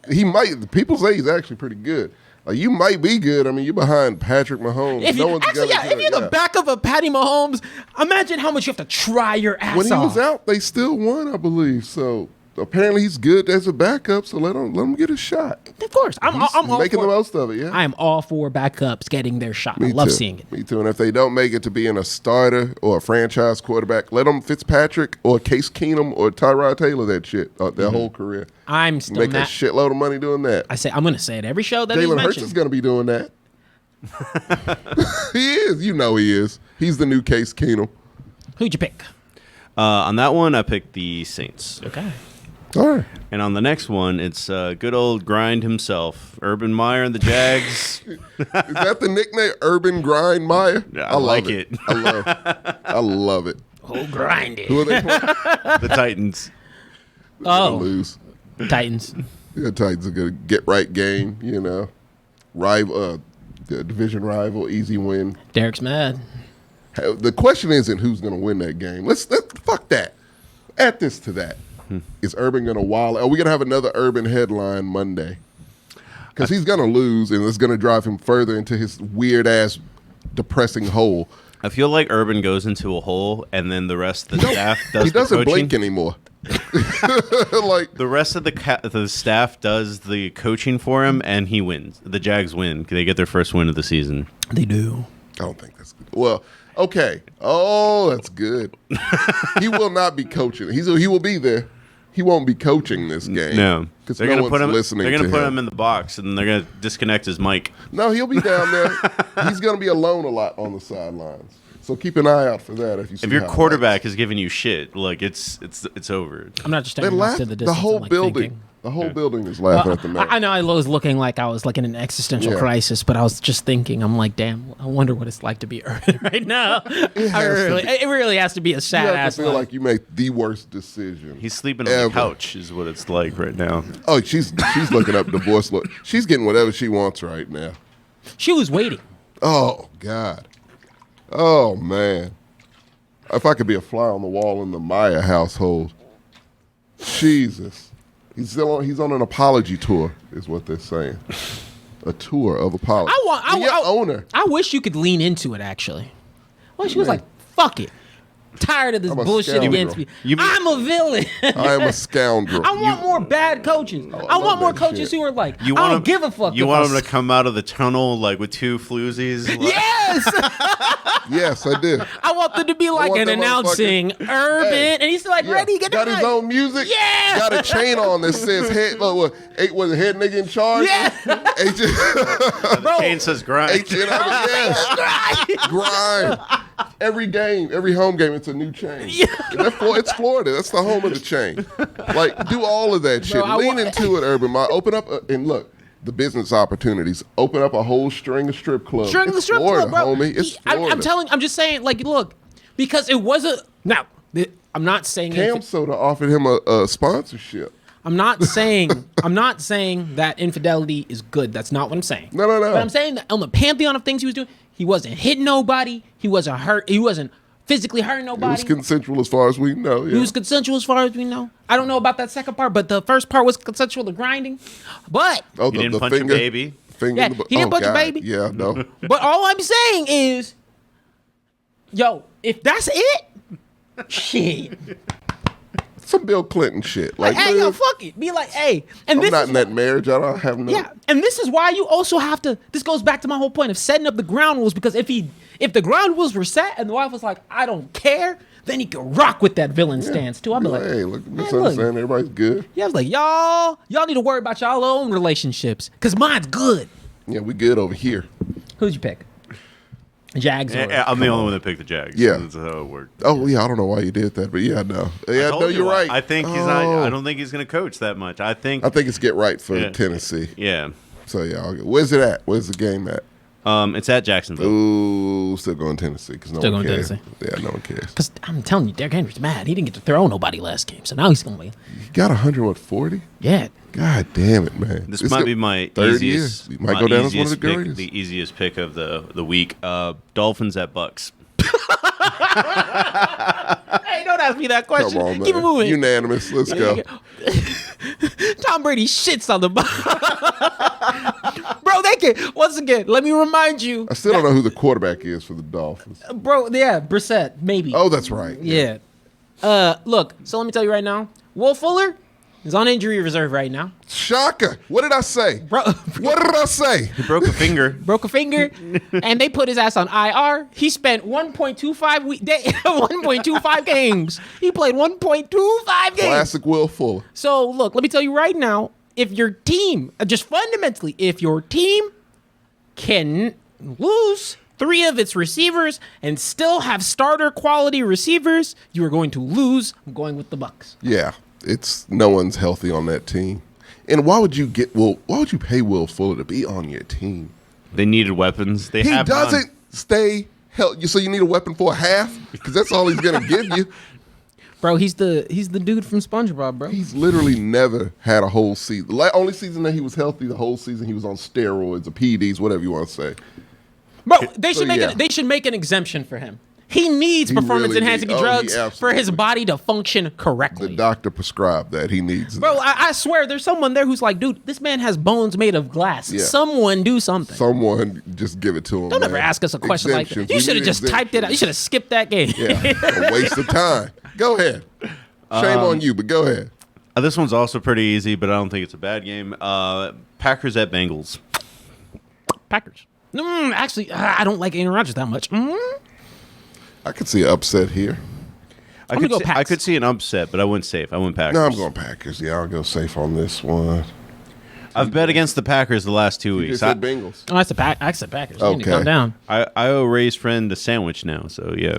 he might. People say he's actually pretty good. Like, you might be good. I mean, you're behind Patrick Mahomes. If you're the backup of Patty Mahomes, imagine how much you have to try your ass off. When he was out, they still won, I believe. So apparently he's good as a backup. So let him get a shot. Of course, I'm all making for the most of it. Yeah, I am all for backups getting their shot. I love seeing it. Me too. And if they don't make it to being a starter or a franchise quarterback, let them Fitzpatrick or Case Keenum or Tyrod Taylor that shit their whole career. I'm still make a shitload of money doing that. I'm going to say it every show that Jalen Hurts is going to be doing that. He is. You know he is. He's the new Case Keenum. Who'd you pick? On that one, I picked the Saints. Okay. All right. And on the next one, it's good old Grind himself, Urban Meyer and the Jags. Is that the nickname, Urban Grind Meyer? Yeah, I like it. I love it. Oh, grind it. Who are they playing? The Titans. Lose. Titans. Yeah, Titans are good. Get right game, you know. Division rival, easy win. Derek's mad. The question isn't who's going to win that game. Let's fuck that. Add this to that. Is Urban going to wild? Are we going to have another Urban headline Monday? Because he's going to lose, and it's going to drive him further into his weird-ass, depressing hole. I feel like Urban goes into a hole, and then the rest of the staff does the coaching. He doesn't blink anymore. Like the rest of the staff does the coaching for him, and he wins. The Jags win. They get their first win of the season. They do. I don't think that's good. Well, okay. Oh, that's good. He will not be coaching. He will be there. He won't be coaching this game. No, because they're no going to put him. listening. They're going to to put him in the box, and they're going to disconnect his mic. No, he'll be down there. He's going to be alone a lot on the sidelines. So keep an eye out for that. If your quarterback is giving you shit, like it's over. I'm not just standing off to the distance. The whole building. Thinking. The whole building is laughing at the man. I know I was looking like I was like in an existential crisis, but I was just thinking, I'm like, damn, I wonder what it's like to be Urban right now. It really has to be a sad ass. You feel like you made the worst decision. He's sleeping on the couch, is what it's like right now. Oh, she's looking up divorce. She's getting whatever she wants right now. She was waiting. Oh God. Oh man. If I could be a fly on the wall in the Meyer household, Jesus. He's on an apology tour, is what they're saying. A tour of apology. Owner. I wish you could lean into it, actually. Well, she was like, fuck it. Tired of this bullshit against me. I'm a villain. I am a scoundrel. I want more bad coaches. I want more coaches who are like, I don't give a fuck. You want him to come out of the tunnel like with two floozies? Like? Yes! Yes, I did. I want them to be like an announcing Urban, and he's like, ready, get got his own music. Yeah, got a chain on that says head. Was it head nigga in charge? Yeah, the chain says grind. Grind. Every game, every home game, it's a new chain. Yeah. It's Florida. That's the home of the chain. Like, do all of that shit. Lean into it, Urban Meyer. Open up and look. The business opportunities. Open up a whole string of strip clubs. Florida, bro. Homie. It's Florida. I'm just saying, like, look, because it wasn't. Now, I'm not saying. Cam Soda offered him a sponsorship. I'm not saying that infidelity is good. That's not what I'm saying. No. But I'm saying that on the pantheon of things he was doing, he wasn't hitting nobody. He wasn't hurt. He wasn't physically hurting nobody. It was consensual as far as we know. Yeah. He was consensual as far as we know. I don't know about that second part, but the first part was consensual, the grinding. But he didn't punch your baby. He didn't punch your baby. Yeah, no. But all I'm saying is, yo, if that's it, shit. Some Bill Clinton shit. Like, hey, yo, fuck it. Be like, hey. And I'm not in that marriage. I don't have no. Yeah, and this is why you also have to. This goes back to my whole point of setting up the ground rules, because if the ground rules were set and the wife was like, I don't care, then he could rock with that villain stance too. I'd be like, hey, look, misunderstanding. Everybody's good. Yeah, I was like, y'all need to worry about y'all own relationships, because mine's good. Yeah, we good over here. Who'd you pick? Jags. I'm the only one that picked the Jags. Yeah, that's how it worked. Oh yeah, I don't know why you did that, but yeah, no, you're right. I think he's not. I don't think he's going to coach that much. I think it's get right for Tennessee. Yeah. So yeah, where's it at? Where's the game at? It's at Jacksonville. Ooh, still going Tennessee because no one cares. Tennessee. Yeah, no one cares. Because I'm telling you, Derrick Henry's mad. He didn't get to throw nobody last game, so now he's going to win. He got 140. Yeah. God damn it, man! This might be my third easiest. Year. Might go down as one of the greatest. The easiest pick of the week. Dolphins at Bucks. Hey, don't ask me that question. Come on, man. Keep it moving. Unanimous. Let's go. Tom Brady shits on the bro. They can once again. Let me remind you. I still don't know who the quarterback is for the Dolphins. Bro, yeah, Brissett, maybe. Oh, that's right. Yeah. Look. So let me tell you right now. Will Fuller is on injury reserve right now. Shocker. What did I say? What did I say? He broke a finger. And they put his ass on IR. He spent 1.25 games. He played 1.25 games. Classic Will Fuller. So, look, let me tell you right now, if your team, just fundamentally, if your team can lose 3 of its receivers and still have starter quality receivers, you are going to lose. I'm going with the Bucks. Yeah. It's no one's healthy on that team. And why would you pay Will Fuller to be on your team? They needed weapons. He doesn't stay healthy. So you need a weapon for a half? Because that's all he's going to give you. Bro, he's the dude from SpongeBob, bro. He's literally never had a whole season. The only season that he was healthy, the whole season he was on steroids or PEDs, whatever you want to say. Bro, they should make an exemption for him. He needs performance-enhancing drugs for his body to function correctly. The doctor prescribed that. He needs Bro, I swear, there's someone there who's like, dude, this man has bones made of glass. Yeah. Someone do something. Someone just give it to him. Don't ever ask us a question like that. You should have just typed it out. You should have skipped that game. Yeah, a waste of time. Go ahead. Shame on you, but go ahead. This one's also pretty easy, but I don't think it's a bad game. Packers at Bengals. Packers. Actually, I don't like Aaron Rodgers that much. I could see an upset here. I could see an upset, but I went safe. I went Packers. No, I'm going Packers. Yeah, I'll go safe on this one. I've bet against the Packers the last 2 You weeks. said Bengals. Oh, I said Packers. You need to Okay. calm down. I owe Ray's friend a sandwich now, so yeah.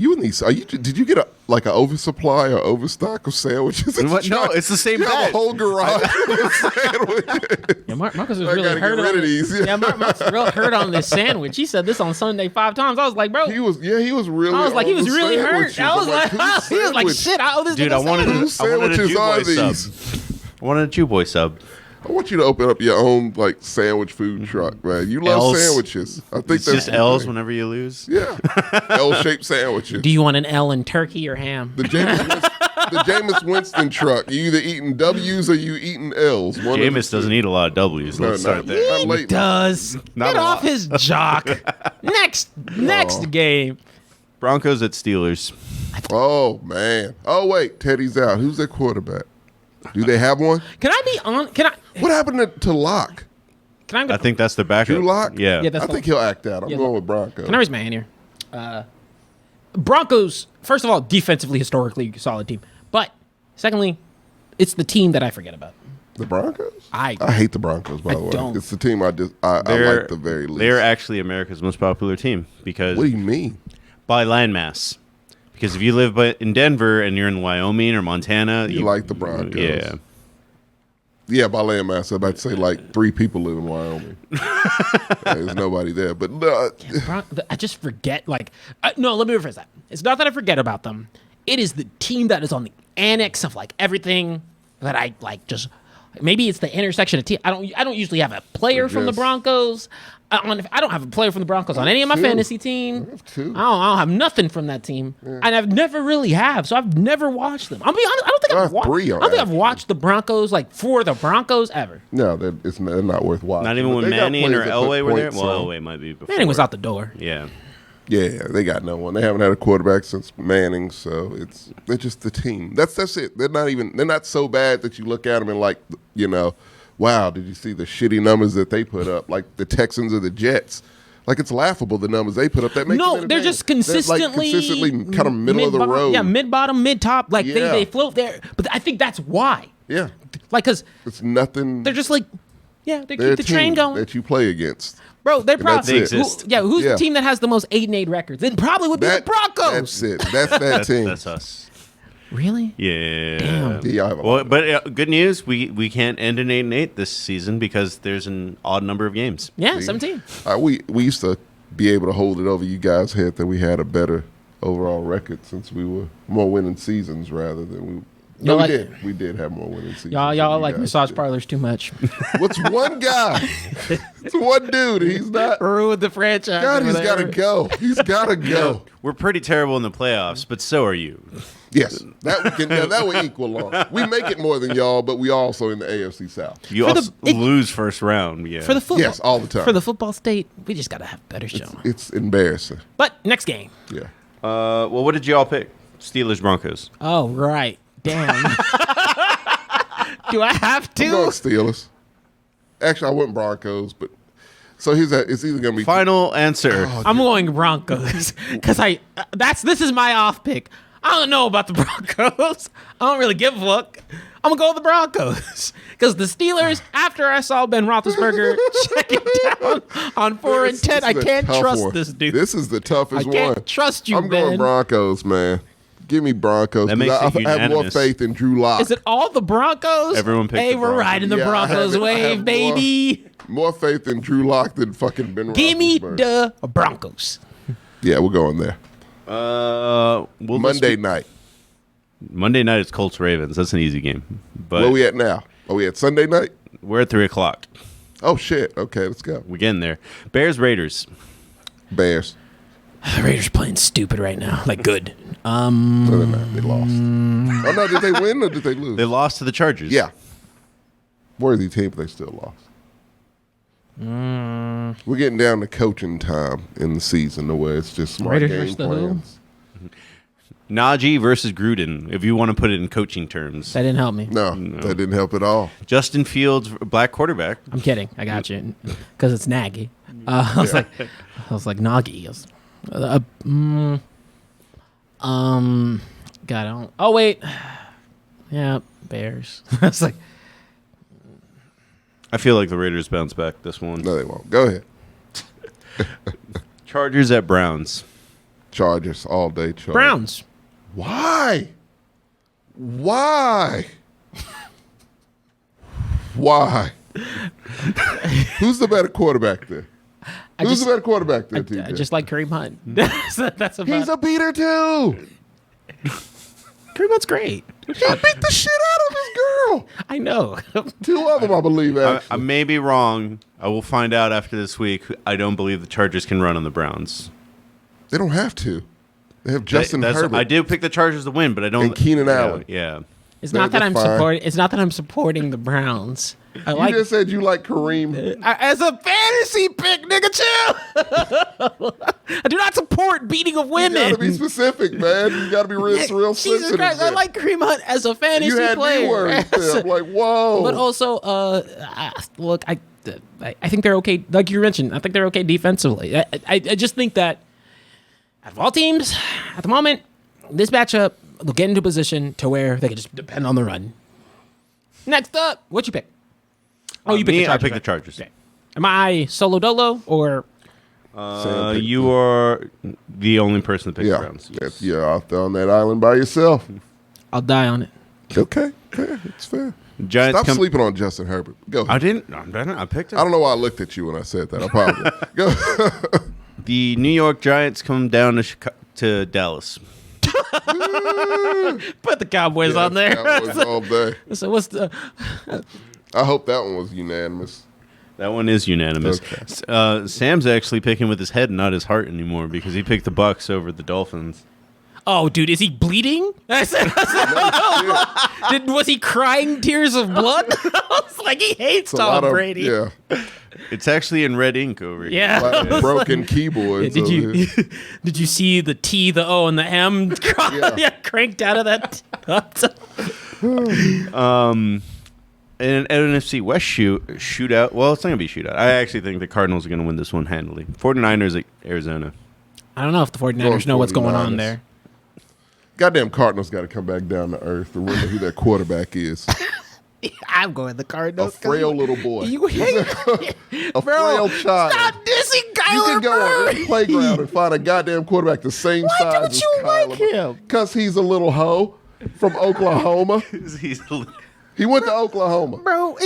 You and these, did you get an oversupply or overstock of sandwiches? What? No, it's the same You have bet. a whole garage of sandwiches. Yeah, Marcus was I really gotta hurt get rid on of this. these. Yeah, Marcus was real hurt on this sandwich. He said this on Sunday 5 times. I was like, bro. He was really. I was like, he was really hurt. sandwiches. I was I'm like, whose he was like, sandwich? shit. I owe this Dude, nigga I wanted sandwich. Whose a Jew sandwiches are boy these? sub. I wanted a Jew boy sub. I want you to open up your own sandwich food truck, man. You love L's. sandwiches. I think It's that's just the L's thing. whenever you lose. Yeah, L-shaped sandwiches. Do you want an L in turkey or ham? The Jameis Winston truck. You either eating W's or you eating L's. One of Jameis doesn't eat a lot of W's. Let's start there. I'm late. Does. Not Get a off lot. his jock. Next game. Broncos at Steelers. Oh man. Oh wait, Teddy's out. Who's their quarterback? Do they have one? Can I be on? What happened to Locke? Can I go? I think that's the backup. Drew Lock? Yeah. Yeah, that's I think he'll act out. I'm Yeah, going with Broncos. Can I raise my hand here? Broncos, first of all, defensively, historically solid team. But secondly, it's the team that I forget about. The Broncos? I hate the Broncos, by the way. don't. It's the team I like the very least. They're actually America's most popular team because What do you mean? by landmass. Because if you live in Denver and you're in Wyoming or Montana, You like the Broncos. Yeah. Yeah, by landmass, I'm about to say 3 people live in Wyoming. There's nobody there. But I just forget. No, let me rephrase that. It's not that I forget about them. It is the team that is on the annex of everything that I just. Maybe it's the intersection of team. I don't usually have a player from the Broncos. I don't have a player from the Broncos on any of my fantasy teams. I have 2. I don't have nothing from that team, and I've never really have. So I've never watched them. I'll be honest. I don't think I've watched the Broncos for the Broncos ever. No, they're not worth watching. Not even But when they got Manning or players that put Elway were there. points Well, on. Elway might be before. Manning was out the door. Yeah. Yeah, they got no one. They haven't had a quarterback since Manning, so they're just the team. That's it. They're not so bad that you look at them and wow, did you see the shitty numbers that they put up? Like the Texans or the Jets. It's laughable the numbers they put up. That makes No, it they're just consistently kind of middle of the road. Yeah, mid bottom, mid top. They float there. But I think that's why. Yeah, Because it's nothing. they're just they They're keep a the train team going. that you play against. Bro, they're probably that's it. They exist. who's Yeah. the team that has the most 8-8 records? It probably would be the Broncos. That's it. That's that team. That's us. Really? Yeah. Damn. Yeah, I have a Well, lot. but good news, we can't end in 8-8 this season because there's an odd number of games. Yeah, 17. We used to be able to hold it over you guys' head that we had a better overall record since we were more winning seasons rather than we. No, Y'all we like- did. We did have more winning seasons. Y'all than you like guys massage did. parlors too much. What's one guy? It's one dude. He's not. Ruined the franchise. God, over he's got to there. go. He's got to go. We're pretty terrible in the playoffs, but so are you. Yes, that we can. Yeah, that would equal on. We make it more than y'all, but we also in the AFC South. You For the- also it- lose first round. Yeah. For the football. Yes, all the time. For the football state, we just got to have better show. It's embarrassing. But next game. Yeah. well, what did y'all pick? Steelers Broncos. Oh, right. Damn. Do I have I'm going to? Steelers. Actually, I went Broncos, but so here's that. It's either gonna be Final answer. I'm going Broncos because this is my off pick. I don't know about the Broncos. I don't really give a fuck. I'm gonna go with the Broncos because the Steelers. After I saw Ben Roethlisberger checking down on 4 and 10, I This is a can't tough trust one. this dude. This is the toughest I can't one. trust you, I'm going Ben. Broncos, man. Give me Broncos. That 'cause makes I it have more unanimous. faith in Drew Lock. Is it all the Broncos? Everyone picked Hey, the we're Broncos. riding the Yeah, I Broncos have wave, more- baby. More faith in Drew Lock than fucking Ben Give me Roethlisberger. the Broncos. Yeah, we're going there. Monday Night. night is Colts Ravens. That's an easy game. But Where we at now? Are we at Sunday night? we're at 3:00. Oh, shit. Okay, let's go. We're getting there. Bears Raiders. Bears. The Raiders playing stupid right now. Good. No, they're not. They lost. Oh, no. Did they win or did they lose? They lost to the Chargers. Yeah. Worthy team, but they still lost. We're getting down to coaching time in the season, the way it's just smart Raiders game versus the who? plans. Najee versus Gruden, if you want to put it in coaching terms. That didn't help me. No, that didn't help at all. Justin Fields, black quarterback. I'm kidding. I got you. Because it's Nagy. I was like Nagy. God, I don't. Oh wait. Yeah, Bears. I was like, I feel like the Raiders bounce back this one. No, they won't. Go ahead. Chargers at Browns. Chargers all day. Chargers. Browns. Why? Why? Who's the better quarterback there? Who's the better quarterback there, TJ? Just like Kareem Hunt. That's about He's a beater too. Kareem Hunt's great. He beat the shit out of his girl. I know. 2 of them, I believe, actually. I may be wrong. I will find out after this week. I don't believe the Chargers can run on the Browns. They don't have to. They have Justin Herbert. I did pick the Chargers to win, but I don't. And Keenan Allen. Yeah. It's not that I'm supporting. It's not that I'm supporting the Browns. You just said you like Kareem. As a fantasy pick, nigga, chill. I do not support beating of women. You gotta be specific, man. You gotta be real Jesus sensitive. Christ, I like Kareem Hunt as a fantasy player. You had me worried. I'm like, whoa. But also, look, I think they're okay. Like you mentioned, I think they're okay defensively. I just think that out of all teams, at the moment, this matchup, they'll get into a position to where they can just depend on the run. Next up, what'd you pick? Oh, you picked the Chargers. I picked the Chargers. Okay. Am I solo dolo or? You are the only person that picked the Browns. Yes. You're out there on that island by yourself. I'll die on it. Okay, fair. It's fair. Giants Stop sleeping on Justin Herbert. Go ahead. I didn't. I picked him. I don't know why I looked at you when I said that. I apologize. Go. The New York Giants come down to Dallas. Put the Cowboys on there. Cowboys all day. So what's the? I hope that one was unanimous. That one is unanimous. Okay. Sam's actually picking with his head, not his heart anymore, because he picked the Bucks over the Dolphins. Oh, dude, is he bleeding? Was he crying tears of blood? I was like, he hates Tom Brady. Yeah. It's actually in red ink over here. Yeah. Broken keyboards. Did you see the T, the O, and the M cranked out of that? An NFC West shootout. Well, it's not going to be a shootout. I actually think the Cardinals are going to win this one handily. 49ers at Arizona. I don't know if the 49ers know what's going on there. Goddamn Cardinals got to come back down to earth to remember who their quarterback is. I'm going the Cardinals. A frail little boy. You hate a frail child. Stop dissing Kyler You can go on any playground and find a goddamn quarterback the same size as Kyler. Why don't you like him? Because he's a little hoe from Oklahoma. He went to Oklahoma. Bro,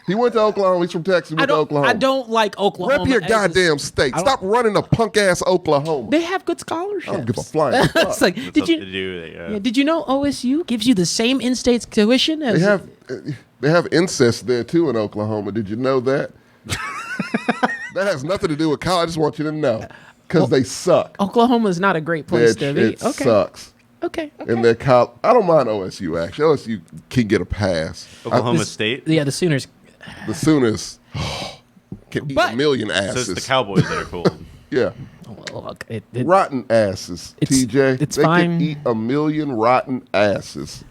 he went to Oklahoma. He's from Texas. He went to Oklahoma. I don't like Oklahoma. Rep your goddamn state. Stop running a punk-ass Oklahoma. They have good scholarships. I don't give a flying fuck. It's like, did you know OSU gives you the same in-state tuition as... They have incest there, too, in Oklahoma. Did you know that? That has nothing to do with college. I just want you to know. Because they suck. Oklahoma is not a great place to be. It sucks. Okay. And I don't mind OSU, actually. OSU can get a pass. Oklahoma State? Yeah, the Sooners. The Sooners can eat a million asses. So it's the Cowboys that are cool. Yeah. Look, rotten asses, TJ. It's they fine. can eat a million rotten asses.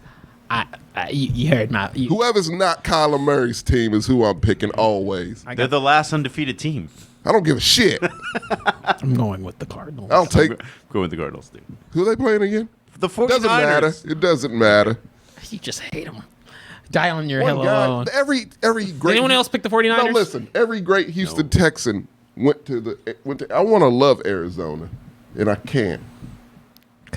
You heard my... Whoever's not Kyler Murray's team is who I'm picking always. They're the last undefeated team. I don't give a shit. I'm going with the Cardinals. I'll take... Go with the Cardinals, dude. Who are they playing again? The 49ers. Doesn't matter. It doesn't matter. You just hate them. Die on your hill alone. Every great... Did anyone else pick the 49ers? No, listen. Every great Houston Texan went to... I want to love Arizona, and I can't.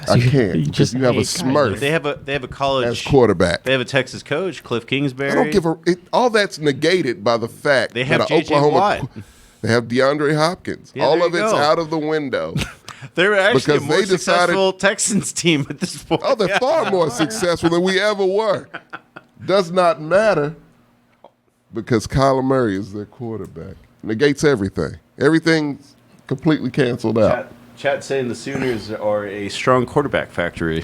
I can't because you have a Smurf. They have a college as quarterback. They have a Texas coach, Cliff Kingsbury. I don't give all that's negated by the fact they have that J.J. Watt. They have DeAndre Hopkins. Yeah, all of it's out of the window. They're actually a more successful Texans team at this point. Oh, they're far more successful than we ever were. Does not matter because Kyler Murray is their quarterback. Negates everything. Everything's completely canceled out. Chat saying the Sooners are a strong quarterback factory.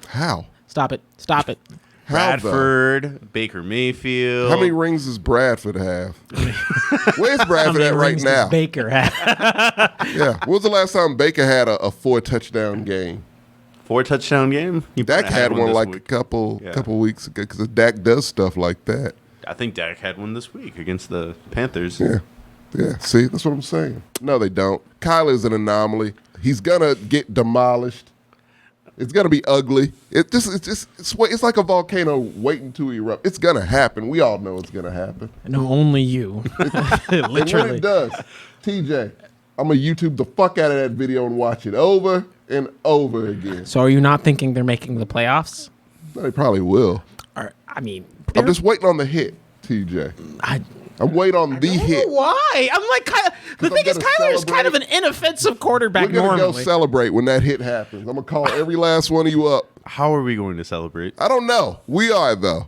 How? Stop it. Bradford, Baker Mayfield. How many rings does Bradford have? Where's Bradford at right now? Baker have? Yeah. When was the last time Baker had a 4-touchdown game? 4-touchdown game. Dak had one like a couple weeks ago because Dak does stuff like that. I think Dak had one this week against the Panthers. Yeah. See, that's what I'm saying. No, they don't. Kyler's an anomaly. He's gonna get demolished. It's gonna be ugly. It's like a volcano waiting to erupt. It's gonna happen. We all know it's gonna happen. No, only you. Literally. And when it does, TJ, I'm gonna YouTube the fuck out of that video and watch it over and over again. So are you not thinking they're making the playoffs? No, they probably will. I'm just waiting on the hit, TJ. I'm waiting on the hit. Why? I'm like, the thing is, Kyler is kind of an inoffensive quarterback. We're going to go celebrate when that hit happens. I'm going to call every last one of you up. How are we going to celebrate? I don't know. We are, though.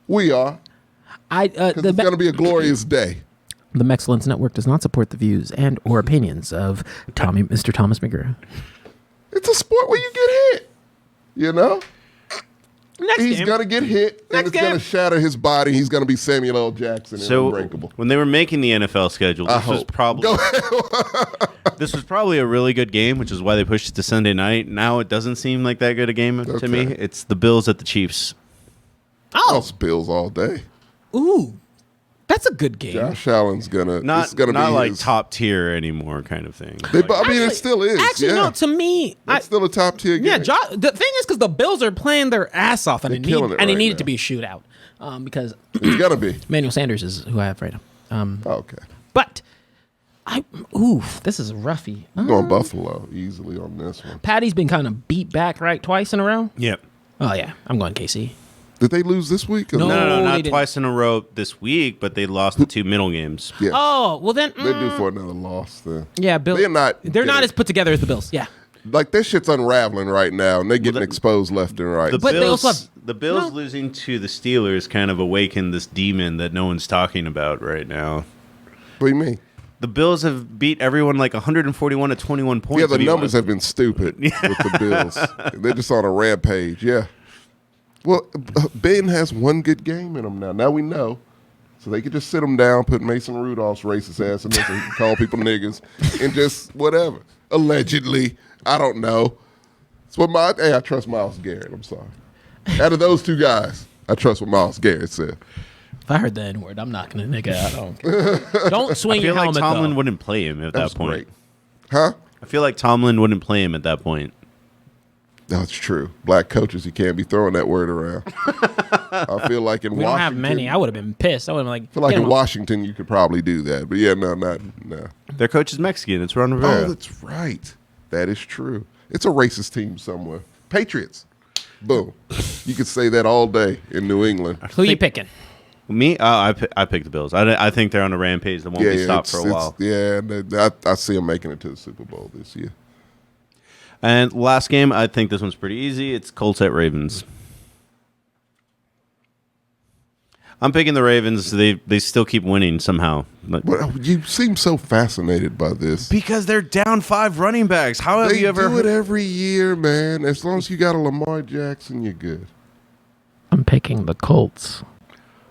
We are. Because it's going to be a glorious day. The Mexcellence Network does not support the views and or opinions of Mr. Thomas McGraw. It's a sport where you get hit, you know? He's going to get hit, and it's going to shatter his body. He's going to be Samuel L. Jackson and unbreakable. When they were making the NFL schedule, this was probably a really good game, which is why they pushed it to Sunday night. Now it doesn't seem like that good a game to me. It's the Bills at the Chiefs. Oh, it's Bills all day. Ooh, that's a good game. Josh Allen's gonna not be like top tier anymore, kind of thing. It still is. Actually, no. To me, it's still a top tier game. Yeah, the thing is because the Bills are playing their ass off, and it needed to be a shootout because it's gonna be. Emmanuel Sanders is who I have right now. Okay, but this is a roughie. I'm going Buffalo easily on this one. Patty's been kind of beat back twice in a row. Yep. Oh yeah, I'm going KC. Did they lose this week? No, not twice in a row this week, but they lost the 2 middle games. Yeah. Oh, well then. They're due for another loss then. Yeah, Bill. They're not as put together as the Bills. Yeah. Like, this shit's unraveling right now, and they're getting exposed left and right. The Bills losing to the Steelers kind of awakened this demon that no one's talking about right now. What do you mean? The Bills have beat everyone like 141 to 21 points. Yeah, the numbers have been stupid with the Bills. They're just on a rampage, yeah. Well, Ben has one good game in him now. Now we know. So they could just sit him down, put Mason Rudolph's racist ass in there so he can call people niggas and just whatever. Allegedly. I don't know. I trust Myles Garrett. I'm sorry. Out of those two guys, I trust what Myles Garrett said. If I heard the N-word, I'm knocking a nigga out. I don't care. Don't swing your helmet, I feel like Tomlin wouldn't play him at that point. Great. Huh? I feel like Tomlin wouldn't play him at that point. That's true. Black coaches, you can't be throwing that word around. I feel like in Washington. We don't have many. I would have been pissed. I would have I feel like in Washington you could probably do that. But yeah, no. Their coach is Mexican. It's Ron Rivera. Oh, that's right. That is true. It's a racist team somewhere. Patriots. Boom. You could say that all day in New England. Who you picking? Me? I picked the Bills. I think they're on a rampage that won't be stopped for a while. I see them making it to the Super Bowl this year. And last game, I think this one's pretty easy. It's Colts at Ravens. I'm picking the Ravens. They still keep winning somehow. You seem so fascinated by this. Because they're down 5 running backs. How have you ever... They do it every year, man. As long as you got a Lamar Jackson, you're good. I'm picking the Colts.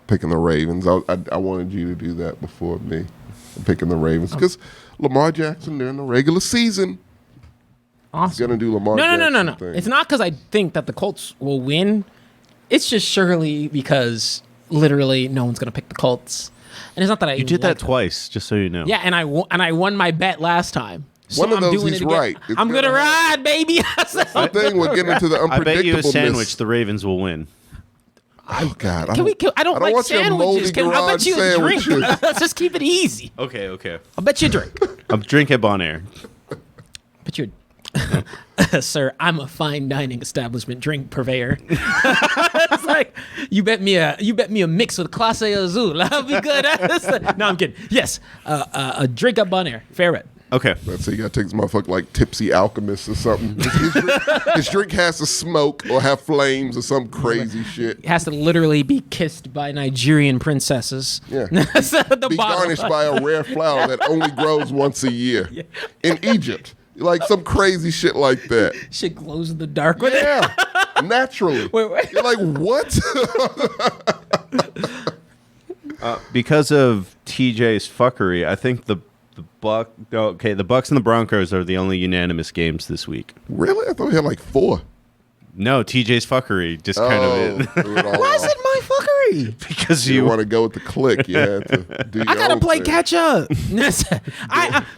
Picking the Ravens. I wanted you to do that before me. I'm picking the Ravens. Because Lamar Jackson during the regular season... Awesome. Gonna do Lamar. No. It's not because I think that the Colts will win. It's just surely because literally no one's gonna pick the Colts, and it's not that you did that twice, just so you know. Yeah, and I won my bet last time. So One of those he's right. I'm gonna ride, baby. That's the thing. We're getting into the unpredictableness. I bet you a sandwich the Ravens will win. Oh God! I don't like sandwiches. I'll bet you a drink. Let's just keep it easy. Okay. I'll bet you a drink. I'll drink at Bon Air. But you're. Sir, I'm a fine dining establishment drink purveyor. It's like you bet me a mix with Clase Azul. That'll be good. No, I'm kidding. Yes, a drink up on air. Fair bet. Okay. Let's say you got to take this motherfucker like Tipsy Alchemist or something. His drink has to smoke or have flames or some crazy shit. It has to literally be kissed by Nigerian princesses. Yeah. Be garnished by a rare flower that only grows once a year in Egypt. Like some crazy shit like that. Shit glows in the dark with it. Naturally. Wait. You're like, what? Because of TJ's fuckery, I think the Bucks and the Broncos are the only unanimous games this week. Really? I thought we had like 4. No, TJ's fuckery just kind of. Why is it my fuckery? Because you want to go with the click. You had to do your I gotta own play thing. catch up. This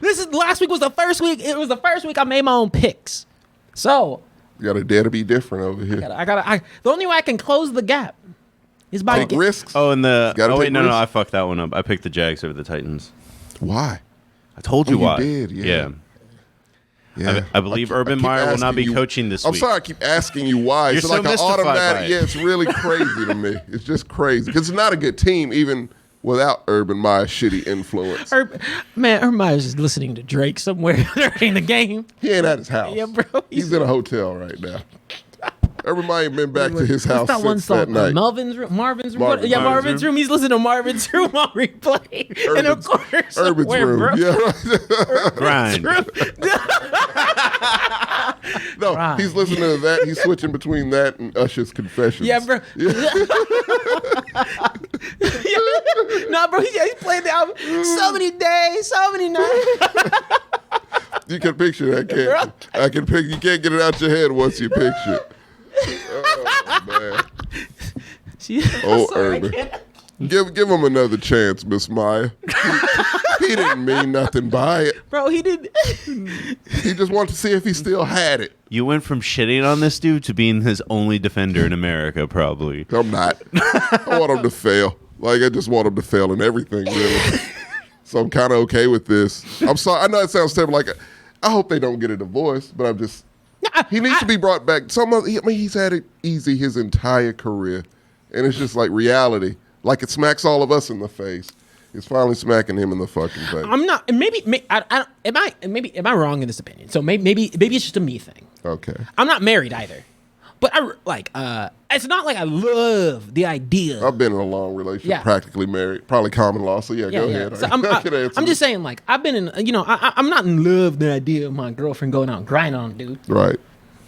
is last week was the first week. It was the first week I made my own picks. So you got to dare to be different over here. The only way I can close the gap is by Take risks. Oh, and no, I fucked that one up. I picked the Jags over the Titans. Why? I told you why. You did, yeah. I believe Urban Meyer will not be coaching this week. I'm sorry, I keep asking you why. You're It's so like an mystified by automatic. it. Yeah, it's really crazy to me. It's just crazy because it's not a good team, even without Urban Meyer's shitty influence. Urban Meyer's just listening to Drake somewhere during the game. He ain't at his house. Yeah, bro. He's in a hotel right now. Urban Meyer ain't been back to his house that one since that song? night. Marvin's room. Marvin's Marvin's room. He's listening to Marvin's room on replay. And of course, Urban's room. bro. Yeah, right. Grind. No, Right. he's listening to that. He's switching between that and Usher's Confessions. Yeah, bro. Nah, bro. He's playing the album so many days, so many nights. You can picture that, can't you? I can picture. You can't get it out your head once you picture it. Oh, man. Urban. Give him another chance, Miss Maya. He didn't mean nothing by it. Bro, he did. He just wanted to see if he still had it. You went from shitting on this dude to being his only defender in America, probably. I'm not. I want him to fail. Like, I just want him to fail in everything, really. So I'm kind of okay with this. I'm sorry. I know it sounds terrible. Like, I hope they don't get a divorce, but I'm just... He needs to be brought back. He's had it easy his entire career. And it's just like reality. Like it smacks all of us in the face. It's finally smacking him in the fucking face. I'm not. Maybe am I wrong in this opinion? So maybe it's just a me thing. Okay. I'm not married either, but it's not like I love the idea. I've been in a long relationship, practically married, probably common law. So go ahead. So I'm just saying, like I've been in. I'm not in love with the idea of my girlfriend going out and grinding on a dude. Right.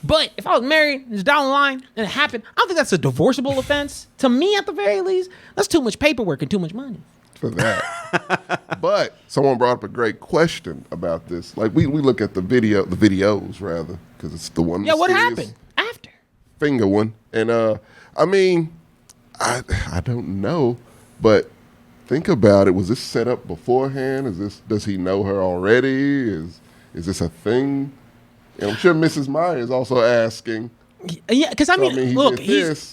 But if I was married, it's down the line, and it happened, I don't think that's a divorceable offense. To me, at the very least, that's too much paperwork and too much money. For that. But someone brought up a great question about this. Like, we look at the videos, rather, because it's the one. Yeah, what happened after? Finger one. And, I mean, I don't know, but think about it. Was this set up beforehand? Does he know her already? Is this a thing? And I'm sure Mrs. Meyer is also asking. Yeah, because look, what is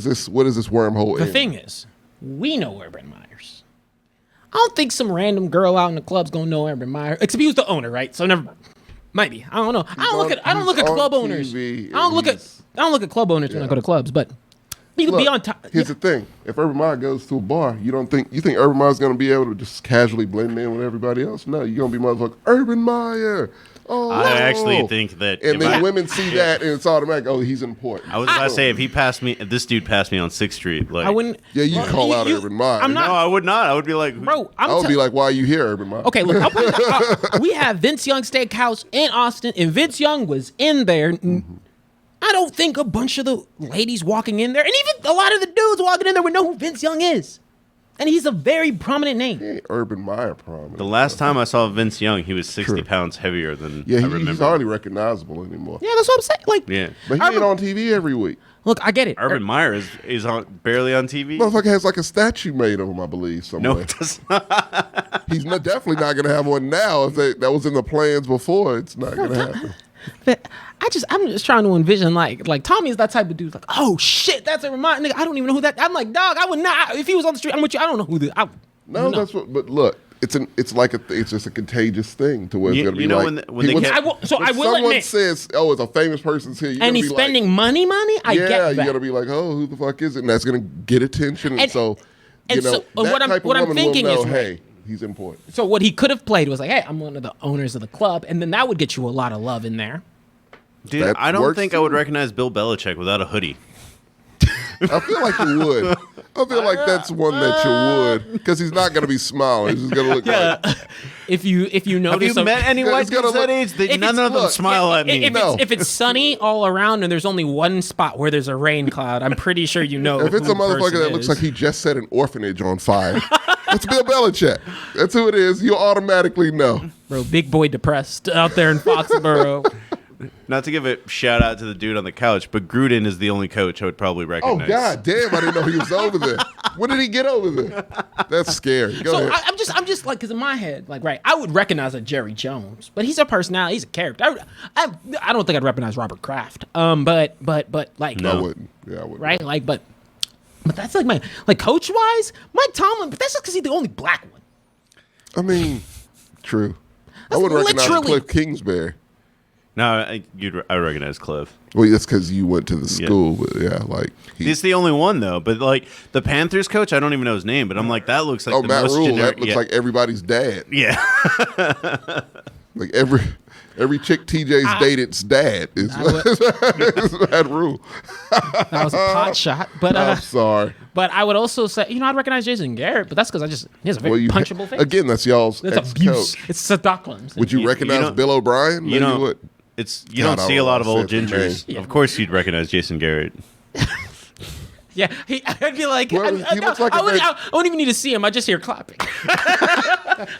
this wormhole? The thing is, we know Urban Myers. I don't think some random girl out in the club's gonna know Urban Meyer. Except he was the owner, right? So never. Maybe I don't know. I don't look at club owners. I don't look at club owners when I go to clubs, but. You could be on top. Here's the thing: if Urban Meyer goes to a bar, you think Urban Meyer's gonna be able to just casually blend in with everybody else? No, you're gonna be motherfucker Urban Meyer. Oh, I actually think that, and then women see that, and it's automatic. Oh, he's important. I was about to say, if this dude passed me on 6th Street, like I wouldn't. Yeah, you call out Urban Meyer. No, I would not. I would be like, bro. I would be like, why are you here, Urban Meyer? Okay, look, we have Vince Young Steakhouse in Austin, and Vince Young was in there. Mm-hmm. I don't think a bunch of the ladies walking in there, and even a lot of the dudes walking in there would know who Vince Young is. And he's a very prominent name. He ain't Urban Meyer prominent. The last time I saw Vince Young, he was 60 pounds heavier than I remember. He's hardly recognizable anymore. Yeah, that's what I'm saying. Like, yeah. But he ain't on TV every week. Look, I get it. Urban Meyer is barely on TV. Motherfucker has like a statue made of him, I believe, somewhere. No, it does not. He's definitely not going to have one now. If that was in the plans before, it's not going to happen. But I'm just trying to envision like Tommy is that type of dude. Like, oh shit, that's a reminder. Nigga, I don't even know who that. I'm like, dog, I would not. If he was on the street, I'm with you. I don't know who this. That's what. But look, it's just a contagious thing to where it's gonna be like. I will someone admit, says, "Oh, it's a famous person's here," and he's spending money. I get that. You're gonna be like, "Oh, who the fuck is it?" And that's gonna get attention. And so, what I'm thinking is, hey, he's important. So what he could have played was like, hey, I'm one of the owners of the club, and then that would get you a lot of love in there. Dude, I don't think I would recognize Bill Belichick without a hoodie. I feel like you would. I feel like that's one that you would, because he's not going to be smiling. He's just going to look like. If you notice, have you met any white people that age? None of them smile at me. If it's sunny all around and there's only one spot where there's a rain cloud, I'm pretty sure you know. If it's a motherfucker that looks like he just set an orphanage on fire, that's Bill Belichick. That's who it is. You automatically know. Bro, big boy depressed out there in Foxborough. Not to give a shout out to the dude on the couch, but Gruden is the only coach I would probably recognize. Oh God damn! I didn't know he was over there. When did he get over there? That's scary. Go ahead. I'm just like, because in my head, like, right, I would recognize a Jerry Jones, but he's a personality, he's a character. I don't think I'd recognize Robert Kraft. But like, no. I wouldn't. Yeah, I wouldn't. Right, like, but that's like coach wise, Mike Tomlin. But that's just because he's the only black one. I mean, true. I wouldn't recognize Cliff Kingsbury. No, I recognize Cliff. Well, that's because you went to the school. But yeah, like he's the only one though. But like the Panthers coach, I don't even know his name. But I'm like, that looks like the Matt most Rule. generic. That looks like everybody's dad. Yeah. Like every chick TJ's dated's dad is Matt Rule. That was a pot shot, but I'm sorry. But I would also say, I'd recognize Jason Garrett, but that's because he has a very punchable face. Again, that's y'all's that's abuse. It's Stockholm. Would you recognize Bill O'Brien? You would. You don't see a lot of old gingers. Yeah. Of course, you'd recognize Jason Garrett. Yeah, I'd be like, well, I wouldn't even need to see him. I just hear clapping.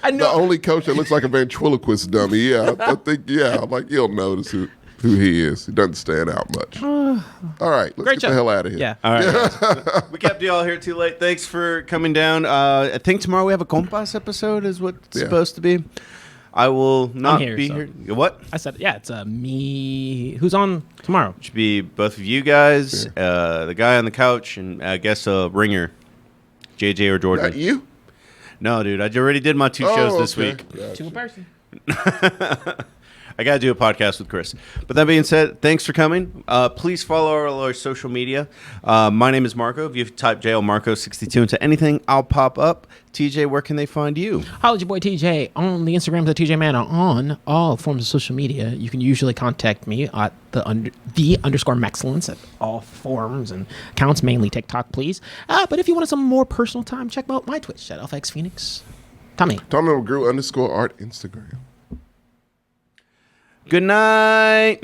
I know. The only coach that looks like a ventriloquist dummy. Yeah, I think. Yeah, I'm like, you'll notice who he is. He doesn't stand out much. All right, let's get the hell out of here. Yeah. All right. We kept you all here too late. Thanks for coming down. I think tomorrow we have a Compas episode is what it's supposed to be. I will not be here. What? I said, it's me. Who's on tomorrow? It should be both of you guys, the guy on the couch, and I guess a ringer, JJ or Jordan. Not you? No, dude. I already did my 2 shows this week. Gotcha. 2 person. I got to do a podcast with Chris. But that being said, thanks for coming. Please follow all our social media. My name is Marco. If you type JLMarco62 into anything, I'll pop up. TJ, where can they find you? Holla at your boy TJ on the Instagrams at TJ Manor on all forms of social media. You can usually contact me at the _ Mexcellence at all forms and accounts, mainly TikTok, please. But if you want some more personal time, check out my Twitch at FXPhoenix. Tommy McGrew _art Instagram. Good night.